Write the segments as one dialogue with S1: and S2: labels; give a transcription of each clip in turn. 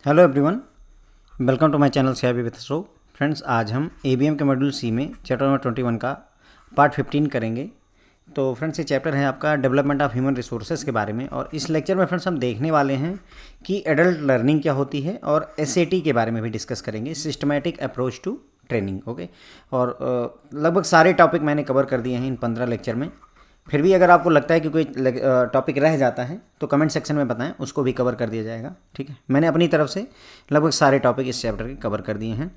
S1: Hello everyone, welcome to my channel CIB with show. Friends, आज हम ABM के module सी में चैप्टर नंबर 21 का पार्ट 15 करेंगे। तो फ्रेंड्स, ये चैप्टर है आपका डेवलपमेंट ऑफ ह्यूमन रिसोर्सेज के बारे में, और इस लेक्चर में फ्रेंड्स हम देखने वाले हैं कि एडल्ट लर्निंग क्या होती है और एसएटी के बारे में भी डिस्कस करेंगे, systematic approach to training. Okay, और लगभग सारे टॉपिक मैंने कवर कर दिए हैं इन 15 लेक्चर में। फिर भी अगर आपको लगता है कि कोई टॉपिक रह जाता है तो कमेंट सेक्शन में बताएं, उसको भी कवर कर दिया जाएगा। ठीक है, मैंने अपनी तरफ से लगभग सारे टॉपिक इस चैप्टर के कवर कर दिए हैं।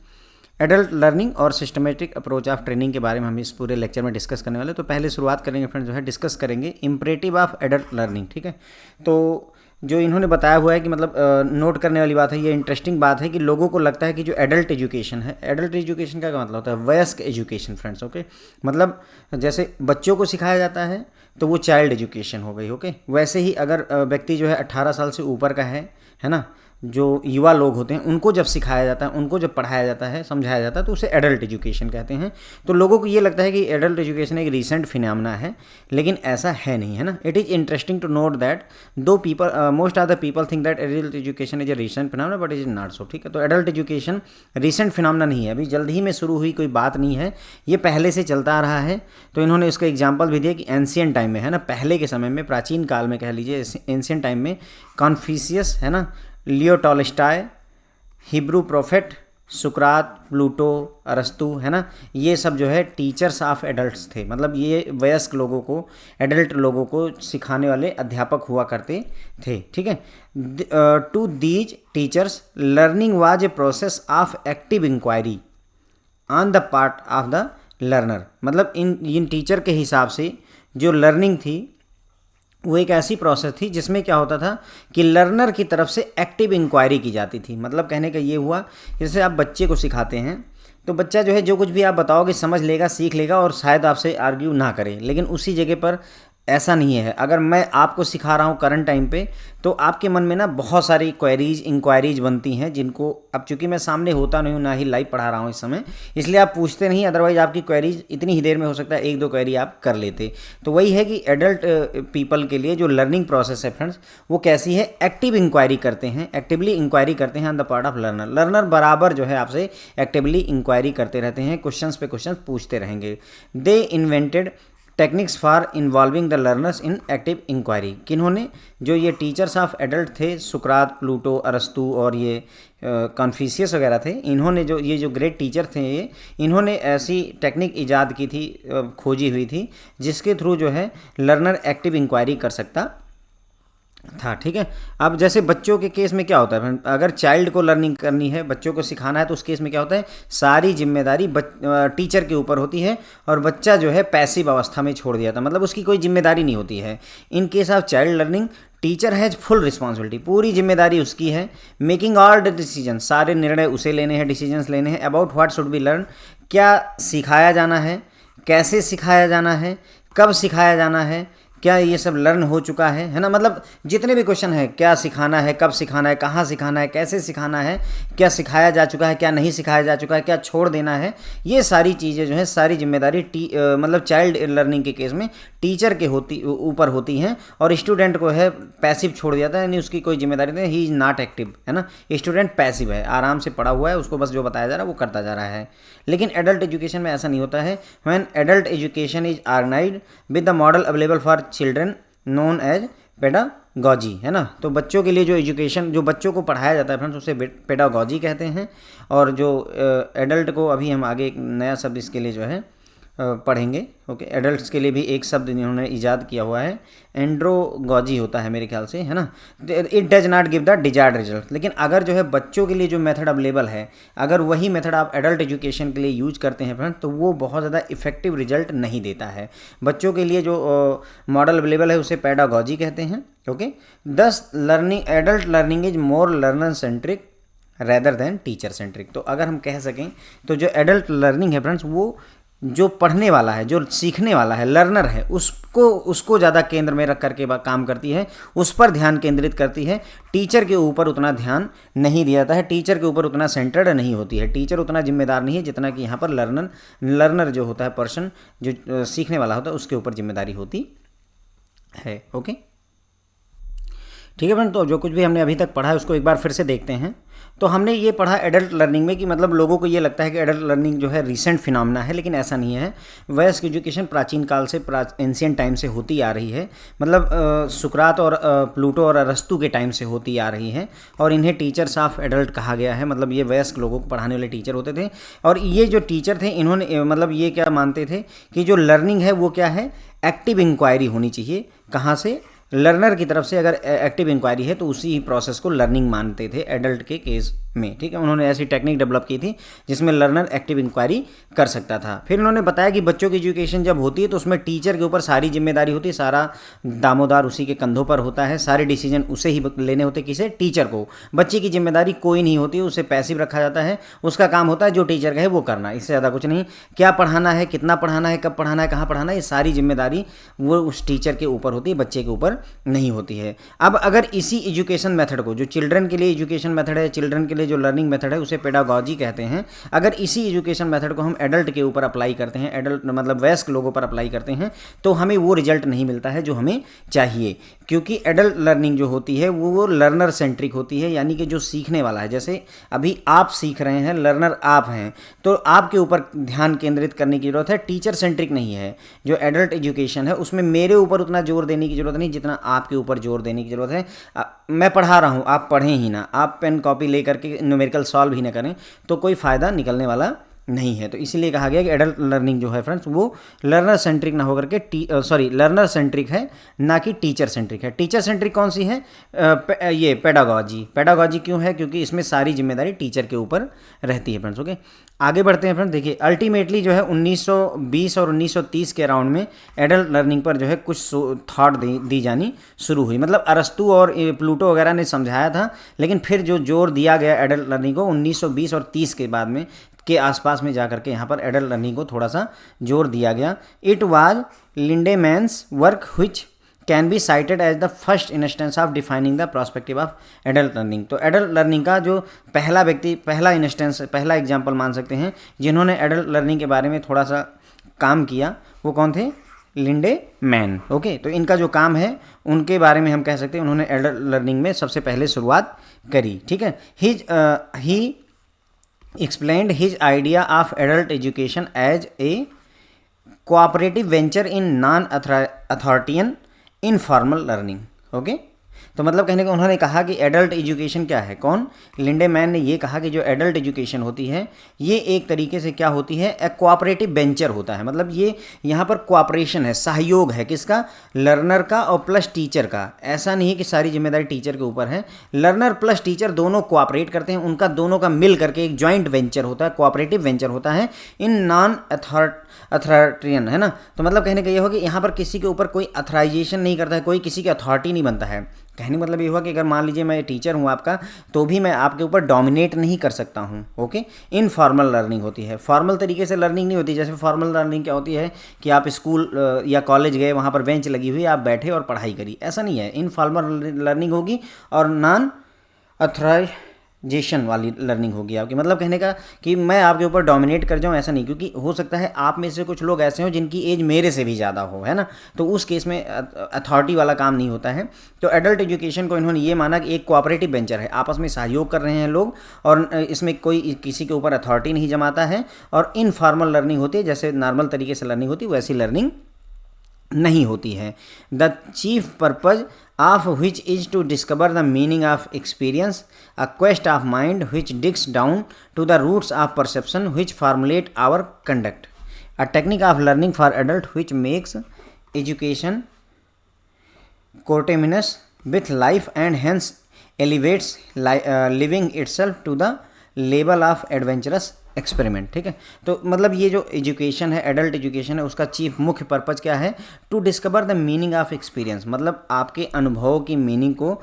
S1: एडल्ट लर्निंग और सिस्टमेटिक अप्रोच ऑफ ट्रेनिंग के बारे में हम इस पूरे लेक्चर में डिस्कस करने वाले। तो पहले शुरुआत करेंगे फ्रेंड्स, जो है डिस्कस करेंगे इम्परेटिव ऑफ एडल्ट लर्निंग। ठीक है, तो जो इन्होंने बताया हुआ है कि मतलब नोट करने वाली बात है, ये इंटरेस्टिंग बात है कि लोगों को लगता है कि जो एडल्ट एजुकेशन है, एडल्ट एजुकेशन का क्या मतलब होता है? वयस्क एजुकेशन फ्रेंड्स। ओके, मतलब जैसे बच्चों को सिखाया जाता है तो वो चाइल्ड एजुकेशन हो गई। ओके, वैसे ही अगर व्यक्ति जो है 18 साल से ऊपर का है ना, जो युवा लोग होते हैं उनको जब सिखाया जाता है, उनको जब पढ़ाया जाता है, समझाया जाता है, तो उसे एडल्ट एजुकेशन कहते हैं। तो लोगों को ये लगता है कि एडल्ट एजुकेशन एक रीसेंट फिनोमेना है, लेकिन ऐसा है नहीं, है ना। It is interesting to note that though people most of the people think that adult education is a recent phenomena, but is not so. ठीक है, तो एडल्ट एजुकेशन रीसेंट फिनोमेना नहीं है, अभी जल्द ही में शुरू हुई कोई बात नहीं है, ये पहले से चलता आ रहा है। तो इन्होंने इसका एग्जाम्पल भी दिया कि एंशियंट टाइम में, है ना, पहले के समय में, प्राचीन काल में कह लीजिए, एंशियंट टाइम में कॉन्फ्यूशियस, है ना, लियो टॉलस्टॉय, हिब्रू प्रोफेट, सुकरात, प्लूटो, अरस्तु, है ना, ये सब जो है टीचर्स ऑफ एडल्ट्स थे। मतलब ये वयस्क लोगों को, एडल्ट लोगों को सिखाने वाले अध्यापक हुआ करते थे। ठीक है, to these teachers learning was a process of active inquiry on the part of the learner. मतलब इन टीचर के हिसाब से जो लर्निंग थी वो एक ऐसी प्रोसेस थी जिसमें क्या होता था कि लर्नर की तरफ से एक्टिव इंक्वायरी की जाती थी। मतलब कहने का ये हुआ, जैसे आप बच्चे को सिखाते हैं तो बच्चा जो है जो कुछ भी आप बताओगे समझ लेगा, सीख लेगा, और शायद आपसे आर्ग्यू ना करे। लेकिन उसी जगह पर ऐसा नहीं है, अगर मैं आपको सिखा रहा हूँ करंट टाइम पे, तो आपके मन में ना बहुत सारी इंक्वायरीज बनती हैं, जिनको अब चूंकि मैं सामने होता नहीं हूँ, ना ही लाइव पढ़ा रहा हूँ इस समय, इसलिए आप पूछते नहीं, अदरवाइज आपकी क्वेरीज इतनी ही देर में हो सकता है एक दो क्वेरी आप कर लेते। तो वही है कि एडल्ट पीपल के लिए जो लर्निंग प्रोसेस है फ्रेंड्स, वो कैसी है? एक्टिव इंक्वायरी करते हैं, एक्टिवली इंक्वायरी करते हैं on the part of learner. Learner बराबर जो है आपसे एक्टिवली इंक्वायरी करते रहते हैं, क्वेश्चंस पे क्वेश्चंस पूछते रहेंगे। They invented techniques for involving the learners in active inquiry. किन्होंने? जो ये टीचर्स ऑफ एडल्ट थे, सुकरात, प्लूटो, अरस्तु और ये कॉन्फ्यूशियस वगैरह थे, इन्होंने ये जो ग्रेट टीचर थे, इन्होंने ऐसी टेक्निक ईजाद की थी, खोजी हुई थी, जिसके थ्रू जो है लर्नर एक्टिव इंक्वायरी कर सकता था। ठीक है, अब जैसे बच्चों के केस में क्या होता है, अगर चाइल्ड को लर्निंग करनी है, बच्चों को सिखाना है, तो उस केस में क्या होता है? सारी जिम्मेदारी टीचर के ऊपर होती है और बच्चा जो है पैसिव अवस्था में छोड़ दिया था, मतलब उसकी कोई जिम्मेदारी नहीं होती है। In case of child learning teacher has full responsibility, पूरी जिम्मेदारी उसकी है। मेकिंग ऑल द डिसीजन, सारे निर्णय उसे लेने हैं, डिसीजंस लेने हैं। About what should be learn, क्या सिखाया जाना है, कैसे सिखाया जाना है, कब सिखाया जाना है, क्या ये सब लर्न हो चुका है ना। मतलब जितने भी क्वेश्चन है, क्या सिखाना है, कब सिखाना है, कहाँ सिखाना है, कैसे सिखाना है, क्या सिखाया जा चुका है, क्या नहीं सिखाया जा चुका है, क्या छोड़ देना है, ये सारी चीज़ें जो है, सारी जिम्मेदारी मतलब चाइल्ड लर्निंग के केस में टीचर के ऊपर होती हैं, और स्टूडेंट को है पैसिव छोड़ दिया था, यानी उसकी कोई जिम्मेदारी नहीं, ही इज़ नॉट एक्टिव, है ना। स्टूडेंट पैसिव है, आराम से पढ़ा हुआ है, उसको बस जो बताया जा रहा है वो करता जा रहा है। लेकिन एडल्ट एजुकेशन में ऐसा नहीं होता है। When adult education is organised with the model available for children known as pedagogy, है ना। तो बच्चों के लिए जो एजुकेशन, जो बच्चों को पढ़ाया जाता है फ्रेंड्स, उसे पेडागॉजी कहते हैं। और जो एडल्ट को, अभी हम आगे एक नया शब्द इसके लिए जो है पढ़ेंगे। ओके, एडल्ट्स के लिए भी एक शब्द इन्होंने ईजाद किया हुआ है, एंड्रोगॉजी होता है मेरे ख्याल से, है ना। It does not give the desired result. लेकिन अगर जो है बच्चों के लिए जो मेथड अवेलेबल है, अगर वही मेथड आप एडल्ट एजुकेशन के लिए यूज करते हैं फ्रेंड, तो वो बहुत ज़्यादा इफेक्टिव रिजल्ट नहीं देता है। बच्चों के लिए जो मॉडल अवेलेबल है उसे पेडागॉजी कहते हैं। ओके, दस learning, adult learning is more learner centric rather than teacher centric. तो अगर हम कह सकें तो जो एडल्ट लर्निंग है फ्रेंड्स, वो जो पढ़ने वाला है, जो सीखने वाला है, लर्नर है, उसको ज़्यादा केंद्र में रख करके काम करती है, उस पर ध्यान केंद्रित करती है। टीचर के ऊपर उतना ध्यान नहीं दिया जाता है, टीचर के ऊपर उतना सेंटर्ड नहीं होती है, टीचर उतना जिम्मेदार नहीं है जितना कि यहाँ पर लर्नर जो होता है, पर्सन जो सीखने वाला होता है, उसके ऊपर जिम्मेदारी होती है। ओके, ठीक है फ्रेंड, तो जो कुछ भी हमने अभी तक पढ़ा है उसको एक बार फिर से देखते हैं। तो हमने ये पढ़ा एडल्ट लर्निंग में कि मतलब लोगों को ये लगता है कि एडल्ट लर्निंग जो है रिसेंट फिनोमेना है, लेकिन ऐसा नहीं है। वयस्क एजुकेशन प्राचीन काल से, एंशियंट टाइम से होती आ रही है। मतलब सुकरात और प्लूटो और अरस्तु के टाइम से होती आ रही है, और इन्हें टीचर्स ऑफ एडल्ट कहा गया है। मतलब ये वयस्क लोगों को पढ़ाने वाले टीचर होते थे। और ये जो टीचर थे इन्होंने मतलब ये क्या मानते थे कि जो लर्निंग है वो क्या है, एक्टिव इंक्वायरी होनी चाहिए। कहाँ से? लर्नर की तरफ से अगर एक्टिव इंक्वायरी है तो उसी प्रोसेस को लर्निंग मानते थे एडल्ट के केस में। ठीक है, उन्होंने ऐसी टेक्निक डेवलप की थी जिसमें लर्नर एक्टिव इंक्वायरी कर सकता था। फिर उन्होंने बताया कि बच्चों की एजुकेशन जब होती है तो उसमें टीचर के ऊपर सारी जिम्मेदारी होती है, सारा दामोदार उसी के कंधों पर होता है, सारे डिसीजन उसे ही लेने होते। किसे? टीचर को। बच्चे की जिम्मेदारी कोई नहीं होती, उसे पैसिव रखा जाता है। उसका काम होता है जो टीचर का है वो करना, इससे ज़्यादा कुछ नहीं। क्या पढ़ाना है, कितना पढ़ाना है, कब पढ़ाना है, कहाँ पढ़ाना है, ये सारी जिम्मेदारी वो उस टीचर के ऊपर होती है, बच्चे के ऊपर नहीं होती है। अब अगर इसी एजुकेशन मेथड को, जो चिल्ड्रन के लिए एजुकेशन मेथड है, चिल्ड्रन के लिए जो लर्निंग मेथड है उसे पेडागॉजी कहते हैं, अगर इसी एजुकेशन मेथड को हम एडल्ट के ऊपर अप्लाई करते हैं, एडल्ट मतलब वयस्क लोगों पर अप्लाई करते हैं, तो हमें वो रिजल्ट नहीं मिलता है जो हमें चाहिए। क्योंकि एडल्ट लर्निंग जो होती है वो लर्नर सेंट्रिक होती है, यानी कि जो सीखने वाला है। जैसे अभी आप सीख रहे हैं, लर्नर आप हैं, तो आपके ऊपर ध्यान केंद्रित करने की जरूरत है, टीचर सेंट्रिक नहीं है। जो एडल्ट एजुकेशन है उसमें मेरे ऊपर उतना जोर देने की जरूरत नहीं जितना आपके ऊपर जोर देने की जरूरत है। मैं पढ़ा रहा हूँ, आप पढ़ें ही ना, आप पेन कॉपी ले करके न्यूमेरिकल सॉल्व ही ना करें तो कोई फ़ायदा निकलने वाला नहीं है। तो इसीलिए कहा गया कि एडल्ट लर्निंग जो है फ्रेंड्स वो लर्नर सेंट्रिक ना होकर के लर्नर सेंट्रिक है, ना कि टीचर सेंट्रिक है। टीचर सेंट्रिक कौन सी है? ये पेडागॉजी। पेडागॉजी क्यों है? क्योंकि इसमें सारी जिम्मेदारी टीचर के ऊपर रहती है फ्रेंड्स। ओके, आगे बढ़ते हैं फ्रेंड्स। देखिए अल्टीमेटली जो है 1920 और 1930 के अराउंड में एडल्ट लर्निंग पर जो है कुछ थॉट दी जानी शुरू हुई। मतलब अरस्तु और प्लूटो वगैरह ने समझाया था, लेकिन फिर जो जोर दिया गया एडल्ट लर्निंग को 1920 और 30 के बाद में के आसपास में जाकर के यहाँ पर एडल्ट लर्निंग को थोड़ा सा जोर दिया गया। It was Lindeman's work which can be cited as the first instance of defining the prospective of adult learning. तो एडल्ट लर्निंग का जो पहला व्यक्ति, पहला इंस्टेंस, पहला एग्जाम्पल मान सकते हैं जिन्होंने एडल्ट लर्निंग के बारे में थोड़ा सा काम किया, वो कौन थे? लिंडेमैन। ओके, तो इनका जो काम है उनके बारे में हम कह सकते हैं उन्होंने एडल्ट लर्निंग में सबसे पहले शुरुआत करी। ठीक है, ही explained his idea of adult education as a cooperative venture in non-authoritarian informal learning. Okay, तो मतलब कहने का उन्होंने कहा कि एडल्ट एजुकेशन क्या है। कौन? लिंडेमैन ने ये कहा कि जो एडल्ट एजुकेशन होती है ये एक तरीके से क्या होती है, एक कोऑपरेटिव वेंचर होता है। मतलब ये यहाँ पर कोऑपरेशन है, सहयोग है, किसका? लर्नर का और प्लस टीचर का। ऐसा नहीं है कि सारी जिम्मेदारी टीचर के ऊपर है, लर्नर प्लस टीचर दोनों कोऑपरेट करते हैं, उनका दोनों का मिल करके एक जॉइंट वेंचर होता है, कोऑपरेटिव वेंचर होता है इन नॉन अथॉरिटेरियन, है ना। तो मतलब कहने का ये हो कि यहाँ पर किसी के ऊपर कोई अथराइजेशन नहीं करता है, कोई किसी की अथॉरिटी नहीं बनता है। कहने मतलब ये हुआ कि अगर मान लीजिए मैं टीचर हूँ आपका, तो भी मैं आपके ऊपर डोमिनेट नहीं कर सकता हूँ। ओके, इनफॉर्मल लर्निंग होती है, फॉर्मल तरीके से लर्निंग नहीं होती। जैसे फॉर्मल लर्निंग क्या होती है कि आप स्कूल या कॉलेज गए, वहाँ पर बेंच लगी हुई, आप बैठे और पढ़ाई करी, ऐसा नहीं है। इनफॉर्मल लर्निंग होगी और नॉन अथराइजेशन वाली लर्निंग होगी आपकी। मतलब कहने का कि मैं आपके ऊपर डोमिनेट कर जाऊं, ऐसा नहीं, क्योंकि हो सकता है आप में से कुछ लोग ऐसे हो जिनकी एज मेरे से भी ज़्यादा हो, है ना। तो उस केस में अथॉरिटी वाला काम नहीं होता है। तो एडल्ट एजुकेशन को इन्होंने ये माना कि एक कोऑपरेटिव वेंचर है, आपस में सहयोग कर रहे हैं लोग, और इसमें कोई किसी के ऊपर अथॉरिटी नहीं जमाता है। और इनफॉर्मल लर्निंग होती है, जैसे नॉर्मल तरीके से लर्निंग होती है वैसी लर्निंग नहीं होती है। The chief purpose of which is to discover the meaning of experience, a quest of mind which digs down to the roots of perception which formulate our conduct, a technique of learning for adult which makes education coterminous with life and hence elevates living itself to the level of adventurous experiment. ठीक है, तो मतलब ये जो education है, adult education है, उसका chief मुख्य पर्पज़ क्या है? To discover the meaning of experience. मतलब आपके अनुभव की मीनिंग को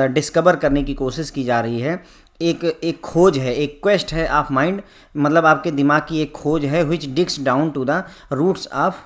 S1: डिस्कवर करने की कोशिश की जा रही है। एक खोज है, एक क्वेस्ट है ऑफ माइंड, मतलब आपके दिमाग की एक खोज है, which digs down to the roots of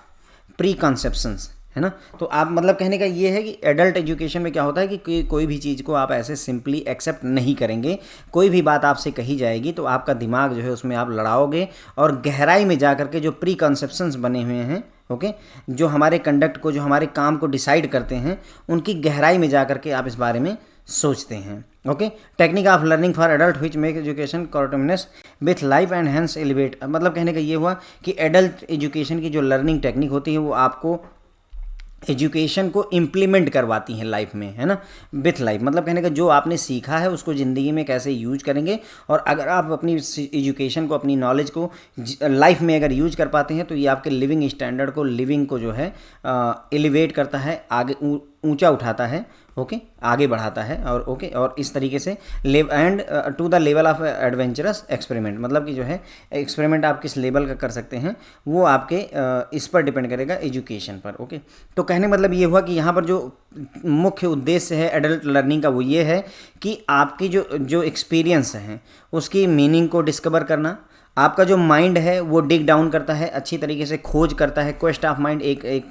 S1: preconceptions, है ना। तो आप मतलब कहने का ये है कि एडल्ट एजुकेशन में क्या होता है कि कोई भी चीज़ को आप ऐसे सिंपली एक्सेप्ट नहीं करेंगे। कोई भी बात आपसे कही जाएगी तो आपका दिमाग जो है उसमें आप लड़ाओगे और गहराई में जा कर के जो प्री कंसेप्शंस बने हुए हैं, ओके, जो हमारे कंडक्ट को, जो हमारे काम को डिसाइड करते हैं, उनकी गहराई में जा करके आप इस बारे में सोचते हैं। Okay, technique of learning for adult which make education continuous with life and hence elevate. मतलब कहने का ये हुआ कि एडल्ट एजुकेशन की जो लर्निंग टेक्निक होती है वो आपको एजुकेशन को इम्प्लीमेंट करवाती हैं लाइफ में, है ना, विथ लाइफ। मतलब कहने का जो आपने सीखा है उसको ज़िंदगी में कैसे यूज करेंगे, और अगर आप अपनी एजुकेशन को, अपनी नॉलेज को लाइफ में अगर यूज कर पाते हैं तो ये आपके लिविंग स्टैंडर्ड को, लिविंग को जो है एलिवेट करता है, आगे ऊंचा उठाता है, ओके, आगे बढ़ाता है, और ओके, और इस तरीके से and to the level of adventurous experiment. मतलब कि जो है एक्सपेरिमेंट आप किस लेवल का कर सकते हैं वो आपके इस पर डिपेंड करेगा, एजुकेशन पर। ओके, तो कहने मतलब ये हुआ कि यहाँ पर जो मुख्य उद्देश्य है एडल्ट लर्निंग का वो ये है कि आपकी जो एक्सपीरियंस हैं उसकी मीनिंग को डिस्कवर करना, आपका जो माइंड है वो डिग डाउन करता है, अच्छी तरीके से खोज करता है, क्वेस्ट ऑफ माइंड, एक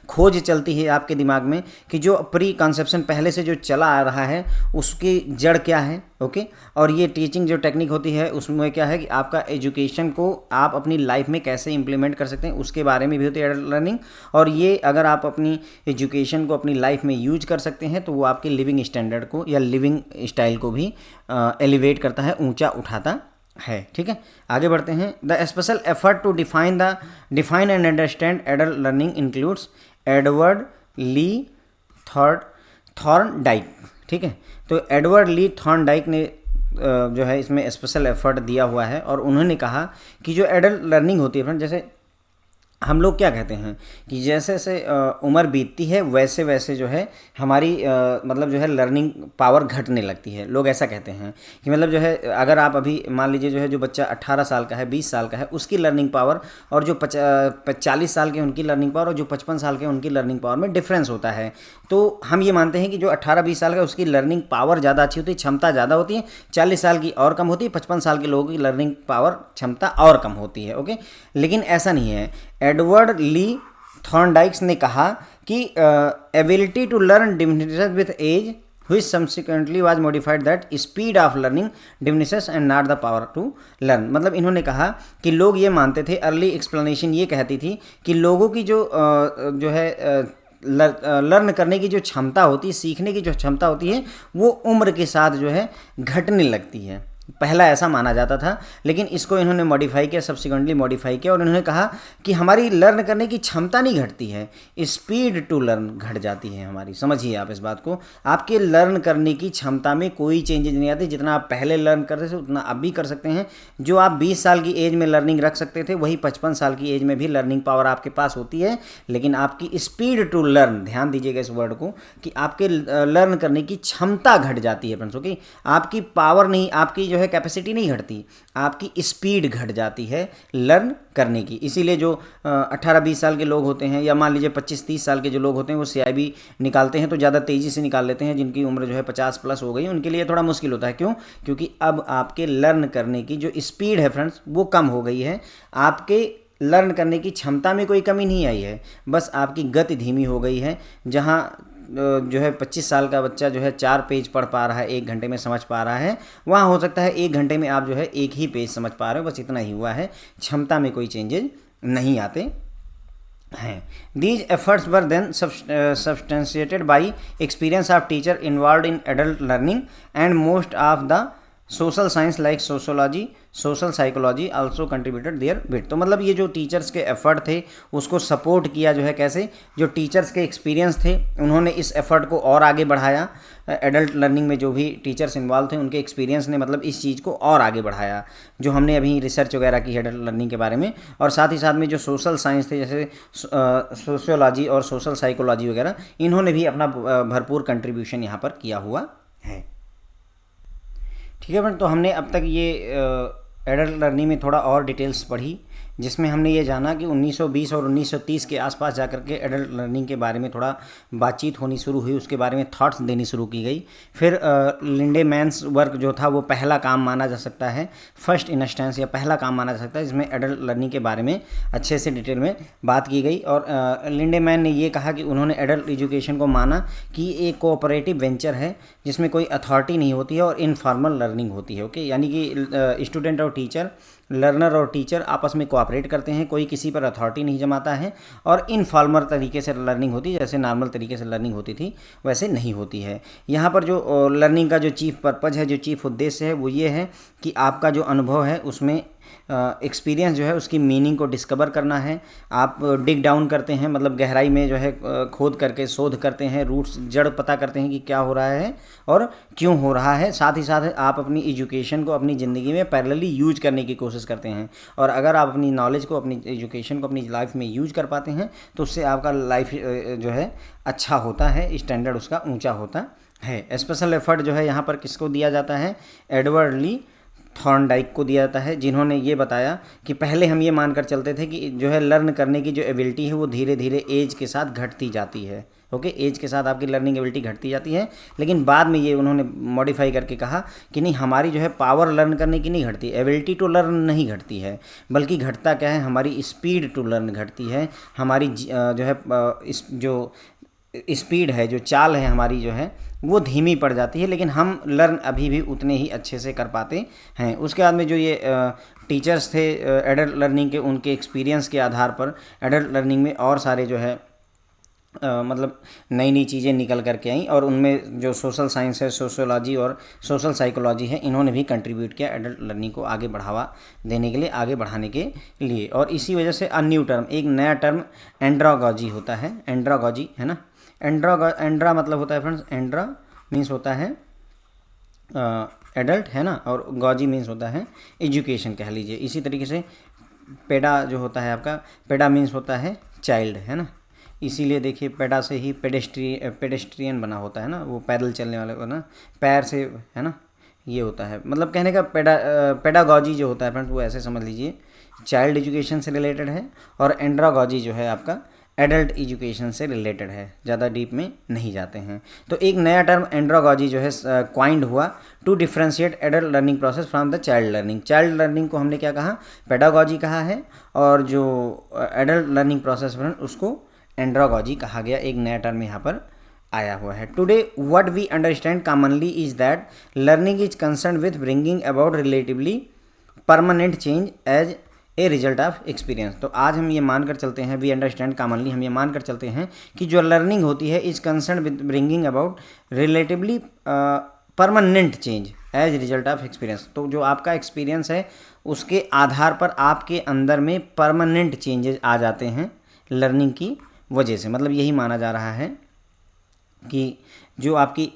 S1: खोज चलती है आपके दिमाग में कि जो प्री कॉन्सेप्शन पहले से जो चला आ रहा है उसकी जड़ क्या है। ओके, और ये टीचिंग जो टेक्निक होती है उसमें क्या है कि आपका एजुकेशन को आप अपनी लाइफ में कैसे इंप्लीमेंट कर सकते हैं उसके बारे में भी होती है एडल्ट लर्निंग। और ये अगर आप अपनी एजुकेशन को अपनी लाइफ में यूज कर सकते हैं तो वो आपके लिविंग स्टैंडर्ड को या लिविंग स्टाइल को भी एलिवेट करता है, ऊँचा उठाता है। ठीक है, आगे बढ़ते हैं। The special effort to define and understand adult learning includes Edward Lee Thorndike. ठीक है, तो एडवर्ड ली थॉर्नडाइक ने जो है इसमें स्पेशल एफर्ट दिया हुआ है, और उन्होंने कहा कि जो एडल्ट लर्निंग होती है फ्रेंड, जैसे हम लोग क्या कहते हैं कि जैसे जैसे उम्र बीतती है वैसे वैसे जो है हमारी मतलब जो है लर्निंग पावर घटने लगती है। लोग ऐसा कहते हैं कि मतलब जो है अगर आप अभी मान लीजिए जो है जो बच्चा 18 साल का है, 20 साल का है, उसकी लर्निंग पावर और जो 40 साल के उनकी लर्निंग पावर और जो 55 साल के उनकी लर्निंग पावर में डिफरेंस होता है। तो हम ये मानते हैं कि जो 18-20 साल का उसकी लर्निंग पावर ज़्यादा अच्छी होती है, क्षमता ज़्यादा होती है, 40 साल की और कम होती है, 55 साल के लोगों की लर्निंग पावर क्षमता और कम होती है। ओके, लेकिन ऐसा नहीं है। एडवर्ड ली थॉर्नडाइक ने कहा कि ability to learn diminishes with age which subsequently was modified that speed of learning diminishes and not the power to learn। मतलब इन्होंने कहा कि लोग ये मानते थे, अर्ली एक्सप्लेनेशन ये कहती थी कि लोगों की जो है लर्न करने की जो क्षमता होती है, सीखने की जो क्षमता होती है वो उम्र के साथ जो है घटने लगती है। पहला ऐसा माना जाता था, लेकिन इसको इन्होंने मॉडिफाई किया, सब्सिक्वेंटली मॉडिफाई किया, और इन्होंने कहा कि हमारी लर्न करने की क्षमता नहीं घटती है, स्पीड टू लर्न घट जाती है हमारी। समझिए आप इस बात को, आपके लर्न करने की क्षमता में कोई चेंजेज नहीं आते। जितना आप पहले लर्न करते थे उतना अब भी कर सकते हैं। जो आप 20 साल की एज में लर्निंग रख सकते थे वही 55 साल की एज में भी लर्निंग पावर आपके पास होती है, लेकिन आपकी स्पीड टू लर्न, ध्यान दीजिएगा इस वर्ड को, कि आपके लर्न करने की क्षमता घट जाती है फ्रेंड्स। ओके, आपकी पावर नहीं, आपकी जो है कैपेसिटी नहीं घटती, आपकी स्पीड घट जाती है लर्न करने की। इसीलिए जो 18-20 साल के लोग होते हैं, या मान लीजिए 25-30 साल के जो लोग होते हैं, वो CIB निकालते हैं तो ज़्यादा तेज़ी से निकाल लेते हैं। जिनकी उम्र जो है 50 प्लस हो गई उनके लिए थोड़ा मुश्किल होता है। क्यों? क्योंकि अब आपके लर्न करने की जो स्पीड है फ्रेंड्स वो कम हो गई है। आपके लर्न करने की क्षमता में कोई कमी नहीं आई है, बस आपकी गति धीमी हो गई है। जहाँ जो है 25 साल का बच्चा जो है 4 पेज पढ़ पा रहा है, 1 घंटे में समझ पा रहा है, वहाँ हो सकता है 1 घंटे में आप जो है 1 ही पेज समझ पा रहे हो, बस इतना ही हुआ है। क्षमता में कोई चेंजेज नहीं आते हैं। These efforts were then substantiated by experience of teacher involve in adult learning and most of the social science like sociology, social psychology also contributed their bit. तो मतलब ये जो टीचर्स के एफर्ट थे उसको सपोर्ट किया जो है कैसे, जो टीचर्स के एक्सपीरियंस थे उन्होंने इस एफर्ट को और आगे बढ़ाया। एडल्ट लर्निंग में जो भी टीचर्स इन्वॉल्व थे उनके एक्सपीरियंस ने मतलब इस चीज़ को और आगे बढ़ाया, जो हमने अभी रिसर्च वगैरह की एडल्ट लर्निंग के बारे में। और साथ ही साथ में जो सोशल साइंस थे जैसे सोशियोलॉजी और सोशल साइकोलॉजी वगैरह, इन्होंने भी अपना भरपूर कंट्रीब्यूशन यहाँ पर किया हुआ है। ठीक है फ्रेंड, तो हमने अब तक ये एडल्ट लर्निंग में थोड़ा और डिटेल्स पढ़ी, जिसमें हमने ये जाना कि 1920 और 1930 के आसपास जाकर के एडल्ट लर्निंग के बारे में थोड़ा बातचीत होनी शुरू हुई, उसके बारे में थॉट्स देनी शुरू की गई। फिर लिंडेमैन्स वर्क जो था वो पहला काम माना जा सकता है, फर्स्ट इंस्टेंस या पहला काम माना जा सकता है जिसमें एडल्ट लर्निंग के बारे में अच्छे से डिटेल में बात की गई। और लिंडेमैन ने ये कहा कि उन्होंने एडल्ट एजुकेशन को माना कि एक कोऑपरेटिव वेंचर है जिसमें कोई अथॉरिटी नहीं होती है और इनफॉर्मल लर्निंग होती है। ओके, यानी कि स्टूडेंट और टीचर, लर्नर और टीचर आपस में कोऑपरेट कोऑपरेट करते हैं, कोई किसी पर अथॉरिटी नहीं जमाता है, और इनफॉर्मल तरीके से लर्निंग होती है, जैसे नॉर्मल तरीके से लर्निंग होती थी वैसे नहीं होती है। यहाँ पर जो लर्निंग का जो चीफ पर्पज़ है, जो चीफ उद्देश्य है, वो ये है कि आपका जो अनुभव है उसमें एक्सपीरियंस जो है उसकी मीनिंग को डिस्कवर करना है। आप डिग डाउन करते हैं, मतलब गहराई में जो है खोद करके शोध करते हैं, रूट्स जड़ पता करते हैं कि क्या हो रहा है और क्यों हो रहा है। साथ ही साथ आप अपनी एजुकेशन को अपनी ज़िंदगी में पैरेलली यूज करने की कोशिश करते हैं, और अगर आप अपनी नॉलेज को, अपनी एजुकेशन को अपनी लाइफ में यूज कर पाते हैं तो उससे आपका लाइफ जो है अच्छा होता है, स्टैंडर्ड उसका ऊँचा होता है। स्पेशल एफर्ट जो है यहाँ पर किसको दिया जाता है? एडवर्ड ली थॉर्नडाइक को दिया जाता है, जिन्होंने ये बताया कि पहले हम ये मानकर चलते थे कि जो है लर्न करने की जो एबिलिटी है वो धीरे धीरे एज के साथ घटती जाती है। ओके, एज के साथ आपकी लर्निंग एबिलिटी घटती जाती है, लेकिन बाद में ये उन्होंने मॉडिफाई करके कहा कि नहीं, हमारी जो है पावर लर्न करने की नहीं घटती, एबिलिटी टू लर्न नहीं घटती है, बल्कि घटता क्या है, हमारी स्पीड टू लर्न घटती है। हमारी जो है इस जो स्पीड है, जो चाल है हमारी जो है वो धीमी पड़ जाती है, लेकिन हम लर्न अभी भी उतने ही अच्छे से कर पाते हैं। उसके बाद में जो ये टीचर्स थे एडल्ट लर्निंग के, उनके एक्सपीरियंस के आधार पर एडल्ट लर्निंग में और सारे जो है मतलब नई नई चीज़ें निकल करके आई, और उनमें जो सोशल साइंस है, सोशियोलॉजी और सोशल साइकोलॉजी है, इन्होंने भी कंट्रीब्यूट किया एडल्ट लर्निंग को आगे बढ़ावा देने के लिए, आगे बढ़ाने के लिए। और इसी वजह से अ न्यू टर्म, एक नया टर्म एंड्रागॉजी होता है। एंड्रागॉजी है ना, एंड्रा मतलब होता है फ्रेंड्स, एंड्रा मीन्स होता है एडल्ट है ना, और गॉजी मीन्स होता है एजुकेशन कह लीजिए। इसी तरीके से पेडा जो होता है आपका, पेडा मीन्स होता है चाइल्ड है ना, इसीलिए देखिए पेडा से ही पेडेस्ट्रियन बना होता है ना, वो पैदल चलने वाले को ना, पैर से है ना, ये होता है। मतलब कहने का पेडागॉजी जो होता है फ्रेंड्स वो ऐसे समझ लीजिए चाइल्ड एजुकेशन से रिलेटेड है, और एंड्रागॉजी जो है आपका एडल्ट एजुकेशन से रिलेटेड है, ज़्यादा डीप में नहीं जाते हैं। तो एक नया टर्म एंड्रागॉजी जो है क्वाइंड हुआ to differentiate adult learning process from the child learning. Child learning को हमने क्या कहा? पेडागॉजी कहा है, और जो एडल्ट लर्निंग प्रोसेस उसको एंड्रागॉजी कहा गया। एक नया टर्म यहाँ पर आया हुआ है। Today what we understand commonly is that learning is concern with bringing about relatively permanent change as a result of experience. तो आज हम ये मानकर चलते हैं, वी अंडरस्टैंड कॉमनली, हम ये मानकर चलते हैं कि जो लर्निंग होती है is concern with bringing about relatively permanent change as result of experience. तो जो आपका एक्सपीरियंस है उसके आधार पर आपके अंदर में परमानेंट चेंजेस आ जाते हैं लर्निंग की वजह से। मतलब यही माना जा रहा है कि जो आपकी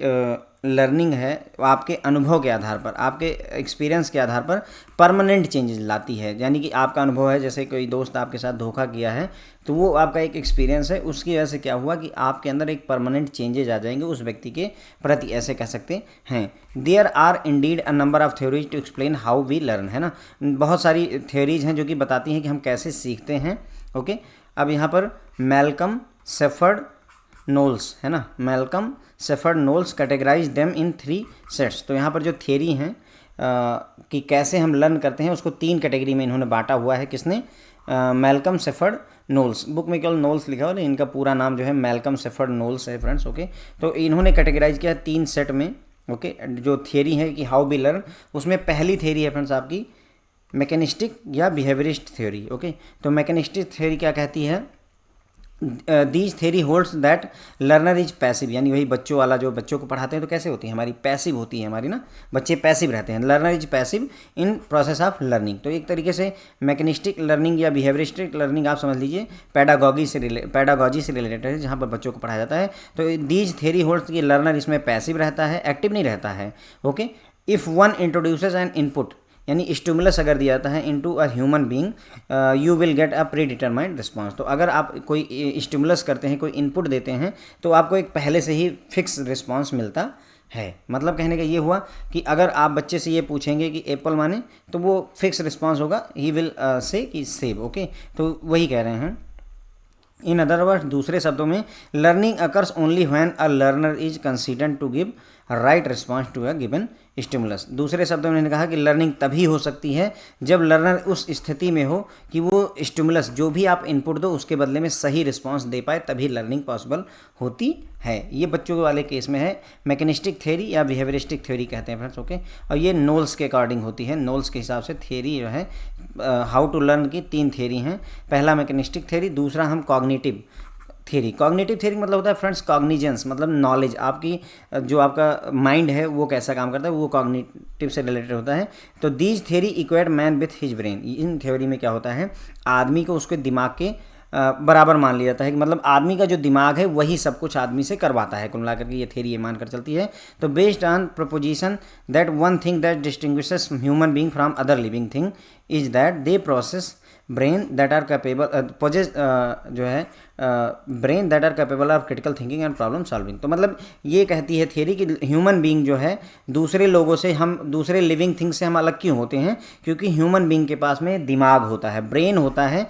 S1: लर्निंग है वो आपके अनुभव के आधार पर, आपके एक्सपीरियंस के आधार पर परमानेंट चेंजेस लाती है। यानी कि आपका अनुभव है, जैसे कोई दोस्त आपके साथ धोखा किया है तो वो आपका एक एक्सपीरियंस है, उसकी वजह से क्या हुआ कि आपके अंदर एक परमानेंट चेंजेस आ जाएंगे उस व्यक्ति के प्रति, ऐसे कह सकते हैं। There are indeed a number of theories to explain how we learn, है ना, बहुत सारी थ्योरीज हैं जो कि बताती हैं कि हम कैसे सीखते हैं। ओके, अब यहाँ पर मैल्कम सेफर्ड नोल्स है ना, Malcolm Shepherd Knowles categorise them in 3 sets. तो यहाँ पर जो थियरी हैं कि कैसे हम लर्न करते हैं उसको 3 कैटेगरी में इन्होंने बांटा हुआ है। किसने? Malcolm Shepherd Knowles. बुक में केवल नोल्स लिखा हुआ है, इनका पूरा नाम जो है मैल्कम सेफर्ड नोल्स है फ्रेंड्स। ओके, तो इन्होंने कैटेगराइज किया 3 सेट में। ओके, जो थियरी है कि हाउ वी लर्न, उसमें पहली थियरी है फ्रेंड्स आपकी मैकेनिस्टिक या बिहेवियरिस्ट थ्योरी। ओके, तो मैकेनिस्टिक थ्योरी क्या कहती है? These theory holds that learner is passive, यानी वही बच्चों वाला, जो बच्चों को पढ़ाते हैं तो कैसे होती है हमारी, पैसिव होती है हमारी ना, बच्चे पैसिव रहते हैं। Learner is passive in process of learning. तो एक तरीके से मैकेनिस्टिक लर्निंग या बिहेवियरिस्टिक लर्निंग आप समझ लीजिए पैडागॉजी से रिलेटेड है, जहाँ पर बच्चों को पढ़ाया जाता है। तो दीज थ्योरी होल्ड्स कि लर्नर इसमें पैसिव रहता है, एक्टिव नहीं रहता है। Okay, if one introduces N input, यानी स्टिमुलस अगर दिया जाता है into a human being you will get a pre determined response. तो अगर आप कोई स्टिमुलस करते हैं, कोई इनपुट देते हैं, तो आपको एक पहले से ही फिक्स रिस्पॉन्स मिलता है। मतलब कहने का ये हुआ कि अगर आप बच्चे से ये पूछेंगे कि एप्पल माने, तो वो फिक्स रिस्पॉन्स होगा, ही विल से कि सेब। ओके, तो वही कह रहे हैं। इन अदर वर्ड्स, दूसरे शब्दों में, learning occurs only when a learner is considered to give right response to a given stimulus. दूसरे शब्दों में उन्होंने कहा कि लर्निंग तभी हो सकती है जब लर्नर उस स्थिति में हो कि वो स्टिमुलस जो भी आप इनपुट दो उसके बदले में सही रिस्पॉन्स दे पाए, तभी लर्निंग पॉसिबल होती है। ये बच्चों वाले केस में है, मैकेनिस्टिक थ्योरी या बिहेवियरिस्टिक थ्योरी कहते हैं फ्रेंड्स। ओके, और ये नोल्स के अकॉर्डिंग होती है। नोल्स के हिसाब से थ्योरी जो है हाउ टू लर्न की 3 थ्योरी हैं। पहला मैकेनिस्टिक थ्योरी, दूसरा हम कॉग्निटिव थ्योरी। कॉग्निटिव थ्योरी मतलब होता है फ्रेंड्स कॉग्निजेंस, मतलब नॉलेज, आपकी जो आपका माइंड है वो कैसा काम करता है, वो कॉग्निटिव से रिलेटेड होता है। तो these theory equate man with his brain. In theory में क्या होता है, आदमी को उसके दिमाग के बराबर मान लिया जाता है कि मतलब आदमी का जो दिमाग है वही सब कुछ आदमी से करवाता है। कुल मिलाकर के ये थ्योरी ये मानकर चलती है। तो based on proposition that one thing that distinguishes human being from other living thing is that they process brain that are capable possess जो है brain that are capable of critical thinking and problem solving. तो मतलब ये कहती है theory कि human being जो है दूसरे लोगों से, हम दूसरे लिविंग थिंग से हम अलग क्यों होते हैं, क्योंकि ह्यूमन बीइंग के पास में दिमाग होता है, ब्रेन होता है,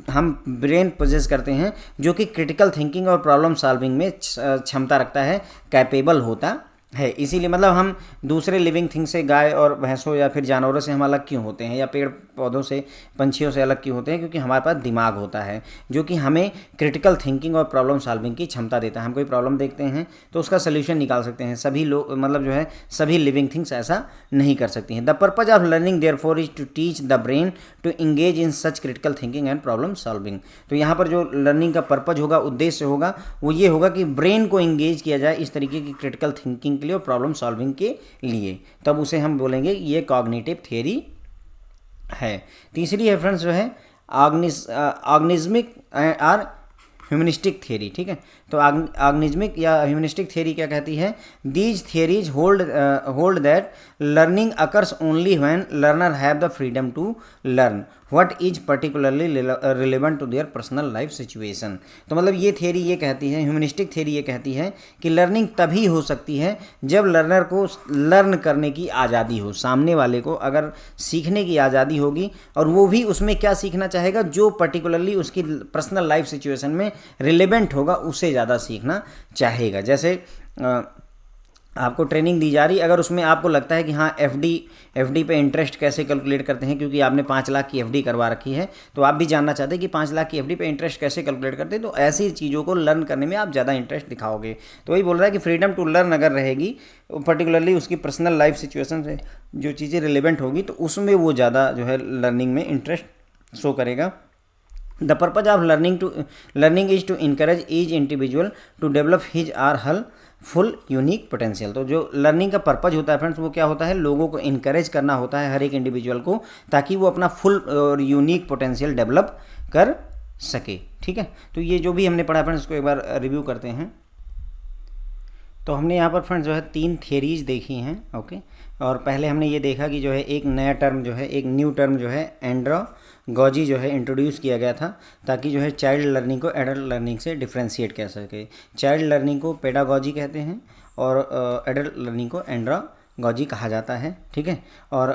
S1: हम ब्रेन पोजेस करते हैं जो कि क्रिटिकल थिंकिंग और प्रॉब्लम सॉल्विंग में क्षमता रखता है, कैपेबल होता है। इसीलिए मतलब हम दूसरे लिविंग थिंग से, गाय और भैंसों या फिर जानवरों से हम अलग क्यों होते हैं, या पेड़ पौधों से, पंछियों से अलग क्यों होते हैं, क्योंकि हमारे पास दिमाग होता है जो कि हमें क्रिटिकल थिंकिंग और प्रॉब्लम सॉल्विंग की क्षमता देता है। हम कोई प्रॉब्लम देखते हैं तो उसका सोल्यूशन निकाल सकते हैं। सभी लोग मतलब जो है सभी लिविंग थिंग्स ऐसा नहीं कर सकती हैं। The purpose of learning therefore is to teach the brain to engage in such critical thinking and problem solving. तो यहाँ पर जो लर्निंग का पर्पज होगा, उद्देश्य होगा, वो ये होगा कि ब्रेन को इंगेज किया जाए इस तरीके की क्रिटिकल थिंकिंग के लिए और प्रॉब्लम सॉल्विंग के लिए, तब उसे हम बोलेंगे ये कॉग्निटिव थ्योरी है। तीसरी है फ्रेंड्स जो है ऑर्गेनिज्मिक और ह्यूमनिस्टिक थ्योरी। ठीक है, तो ऑर्गेनिज्मिक या ह्यूमनिस्टिक थ्योरी क्या कहती है, these theories hold that learning occurs only when learner have the freedom to learn what is particularly relevant to their personal life situation. तो मतलब ये थ्योरी ये कहती है, ह्यूमनिस्टिक थ्योरी ये कहती है कि लर्निंग तभी हो सकती है जब लर्नर को लर्न करने की आज़ादी हो, सामने वाले को अगर सीखने की आज़ादी होगी, और वो भी उसमें क्या सीखना चाहेगा जो पर्टिकुलरली उसकी पर्सनल लाइफ सिचुएशन में रिलेवेंट होगा, उसे ज़्यादा सीखना चाहेगा। जैसे आपको ट्रेनिंग दी जा रही, अगर उसमें आपको लगता है कि हाँ एफडी पे इंटरेस्ट कैसे कैलकुलेट करते हैं, क्योंकि आपने 5 लाख की एफडी करवा रखी है, तो आप भी जानना चाहते हैं कि 5 लाख की एफडी पे इंटरेस्ट कैसे कैलकुलेट करते हैं, तो ऐसी चीज़ों को लर्न करने में आप ज़्यादा इंटरेस्ट दिखाओगे। तो वही बोल रहा है कि फ्रीडम टू लर्न अगर रहेगी, पर्टिकुलरली उसकी पर्सनल लाइफ सिचुएशन से जो चीज़ें रिलेवेंट होगी, तो उसमें वो ज़्यादा जो है लर्निंग में इंटरेस्ट शो करेगा। The purpose of learning is to encourage each individual to develop his or her full unique potential. तो जो लर्निंग का पर्पज होता है फ्रेंड्स, वो क्या होता है, लोगों को इनकरेज करना होता है, हर एक इंडिविजुअल को, ताकि वो अपना फुल और यूनिक पोटेंशियल डेवलप कर सके। ठीक है, तो ये जो भी हमने पढ़ा फ्रेंड्स इसको एक बार रिव्यू करते हैं। तो हमने यहाँ पर फ्रेंड्स जो है 3 थियरीज देखी हैं। ओके, और पहले हमने ये देखा कि जो है एक नया टर्म जो है, एक न्यू टर्म जो है एंड्रोगॉजी जो है इंट्रोड्यूस किया गया था, ताकि जो है चाइल्ड लर्निंग को एडल्ट लर्निंग से डिफ्रेंशिएट कर सके। चाइल्ड लर्निंग को पेडागॉजी कहते हैं और एडल्ट लर्निंग को एंड्रोगॉजी कहा जाता है। ठीक है, और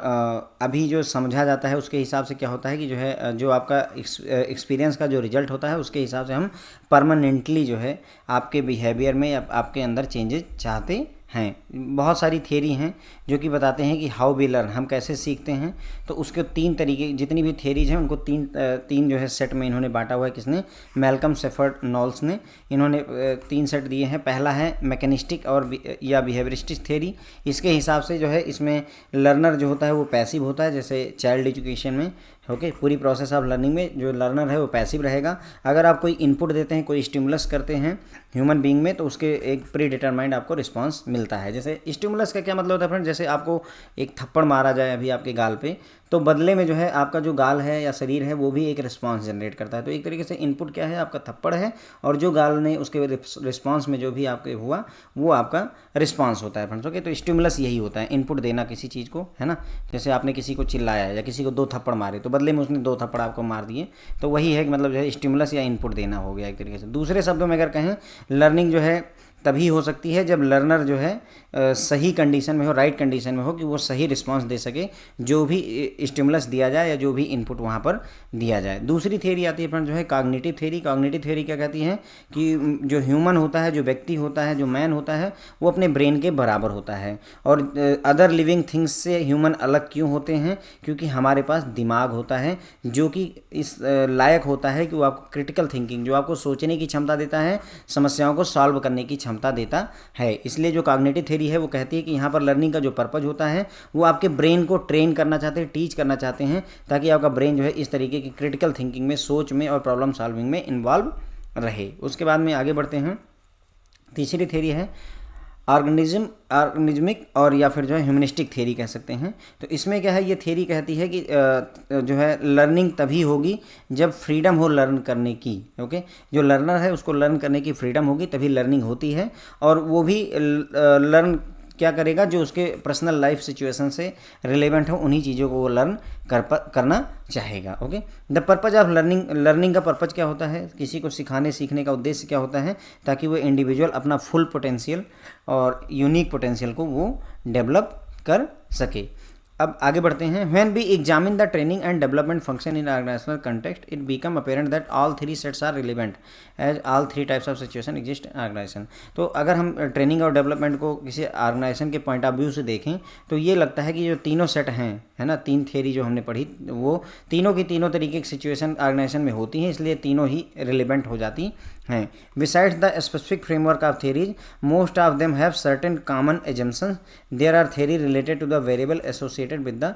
S1: अभी जो समझा जाता है उसके हिसाब से क्या होता है कि जो है जो आपका एक्सपीरियंस का जो रिजल्ट होता है उसके हिसाब से हम परमानेंटली जो है आपके बिहेवियर में या आपके अंदर चेंजेस चाहते हैं। बहुत सारी थियरी हैं जो कि बताते हैं कि हाउ वी लर्न, हम कैसे सीखते हैं। तो उसके 3 तरीके, जितनी भी थियरीज हैं उनको तीन जो है सेट में इन्होंने बांटा हुआ है। किसने, मैल्कम सेफर्ड नॉल्स ने, इन्होंने 3 सेट दिए हैं। पहला है मैकेनिस्टिक और या बिहेवियरिस्टिक थियरी। इसके हिसाब से जो है इसमें लर्नर जो होता है वो पैसिव होता है, जैसे चाइल्ड एजुकेशन में। ओके, पूरी प्रोसेस ऑफ लर्निंग में जो लर्नर है वो पैसिव रहेगा। अगर आप कोई इनपुट देते हैं, कोई स्टिमुलस करते हैं ह्यूमन बीइंग में, तो उसके एक प्री डिटरमाइंड आपको रिस्पांस मिलता है। जैसे स्टिमुलस का क्या मतलब होता है फ्रेंड, जैसे आपको एक थप्पड़ मारा जाए अभी आपके गाल पे, तो बदले में जो है आपका जो गाल है या शरीर है वो भी एक रिस्पांस जनरेट करता है। तो एक तरीके से इनपुट क्या है, आपका थप्पड़ है, और जो गाल ने उसके रिस्पांस में जो भी आपके हुआ वो आपका रिस्पांस होता है फ्रेंड्स। ओके, तो स्टिमुलस यही होता है, इनपुट देना किसी चीज़ को, है ना। जैसे आपने किसी को चिल्लाया या किसी को 2 थप्पड़ मारे, तो बदले में उसने 2 थप्पड़ आपको मार दिए, तो वही है कि मतलब जो है स्टिमुलस या इनपुट देना हो गया एक तरीके से। दूसरे शब्दों में अगर कहें, लर्निंग जो है तभी हो सकती है जब लर्नर जो है सही कंडीशन में हो, राइट कंडीशन में हो, कि वो सही रिस्पांस दे सके जो भी स्टिमुलस दिया जाए या जो भी इनपुट वहाँ पर दिया जाए। दूसरी थ्योरी आती है फ्रेंड जो है कॉग्निटिव थ्योरी। कॉग्निटिव थ्योरी क्या कहती है कि जो ह्यूमन होता है, जो व्यक्ति होता है, जो मैन होता है, वो अपने ब्रेन के बराबर होता है। और अदर लिविंग थिंग्स से ह्यूमन अलग क्यों होते हैं? क्योंकि हमारे पास दिमाग होता है जो कि इस लायक होता है कि वो आपको क्रिटिकल थिंकिंग, जो आपको सोचने की क्षमता देता है, समस्याओं को सॉल्व करने की क्षमता देता है। इसलिए जो कॉग्निटिव थ्योरी है वो कहती है कि यहाँ पर लर्निंग का जो पर्पज होता है वो आपके ब्रेन को ट्रेन करना चाहते हैं, टीच करना चाहते हैं, ताकि आपका ब्रेन जो है इस तरीके की क्रिटिकल थिंकिंग में, सोच में और प्रॉब्लम सॉल्विंग में इन्वॉल्व रहे। उसके बाद में आगे बढ़ते हैं। तीसरी थ्योरी है ऑर्गेनिज्मिक और या फिर जो है ह्यूमनिस्टिक थ्योरी कह सकते हैं। तो इसमें क्या है, ये थ्योरी कहती है कि जो है लर्निंग तभी होगी जब फ्रीडम हो लर्न करने की। ओके, जो लर्नर है उसको लर्न करने की फ्रीडम होगी तभी लर्निंग होती है। और वो भी लर्न क्या करेगा, जो उसके पर्सनल लाइफ सिचुएशन से रिलेवेंट हो, उन्हीं चीज़ों को वो लर्न करना चाहेगा। Okay, the purpose of learning का पर्पज क्या होता है? किसी को सिखाने सीखने का उद्देश्य क्या होता है? ताकि वो इंडिविजुअल अपना फुल पोटेंशियल और यूनिक पोटेंशियल को वो डेवलप कर सके। अब आगे बढ़ते हैं। When we examine the training and development function in organisational context it become apparent that all three sets are relevant as all three types of situation exist in organisation. तो अगर हम ट्रेनिंग और डेवलपमेंट को किसी organisation के point of view से देखें तो ये लगता है कि जो तीनों सेट हैं, है ना, तीन थ्योरी जो हमने पढ़ी, वो तीनों की तीनों तरीके की सिचुएशन ऑर्गेनाइजेशन में होती हैं, इसलिए तीनों ही रिलेवेंट हो जाती हैं। Besides the specific framework of theories most of them have certain common assumptions. There are theory related to the variable associated with the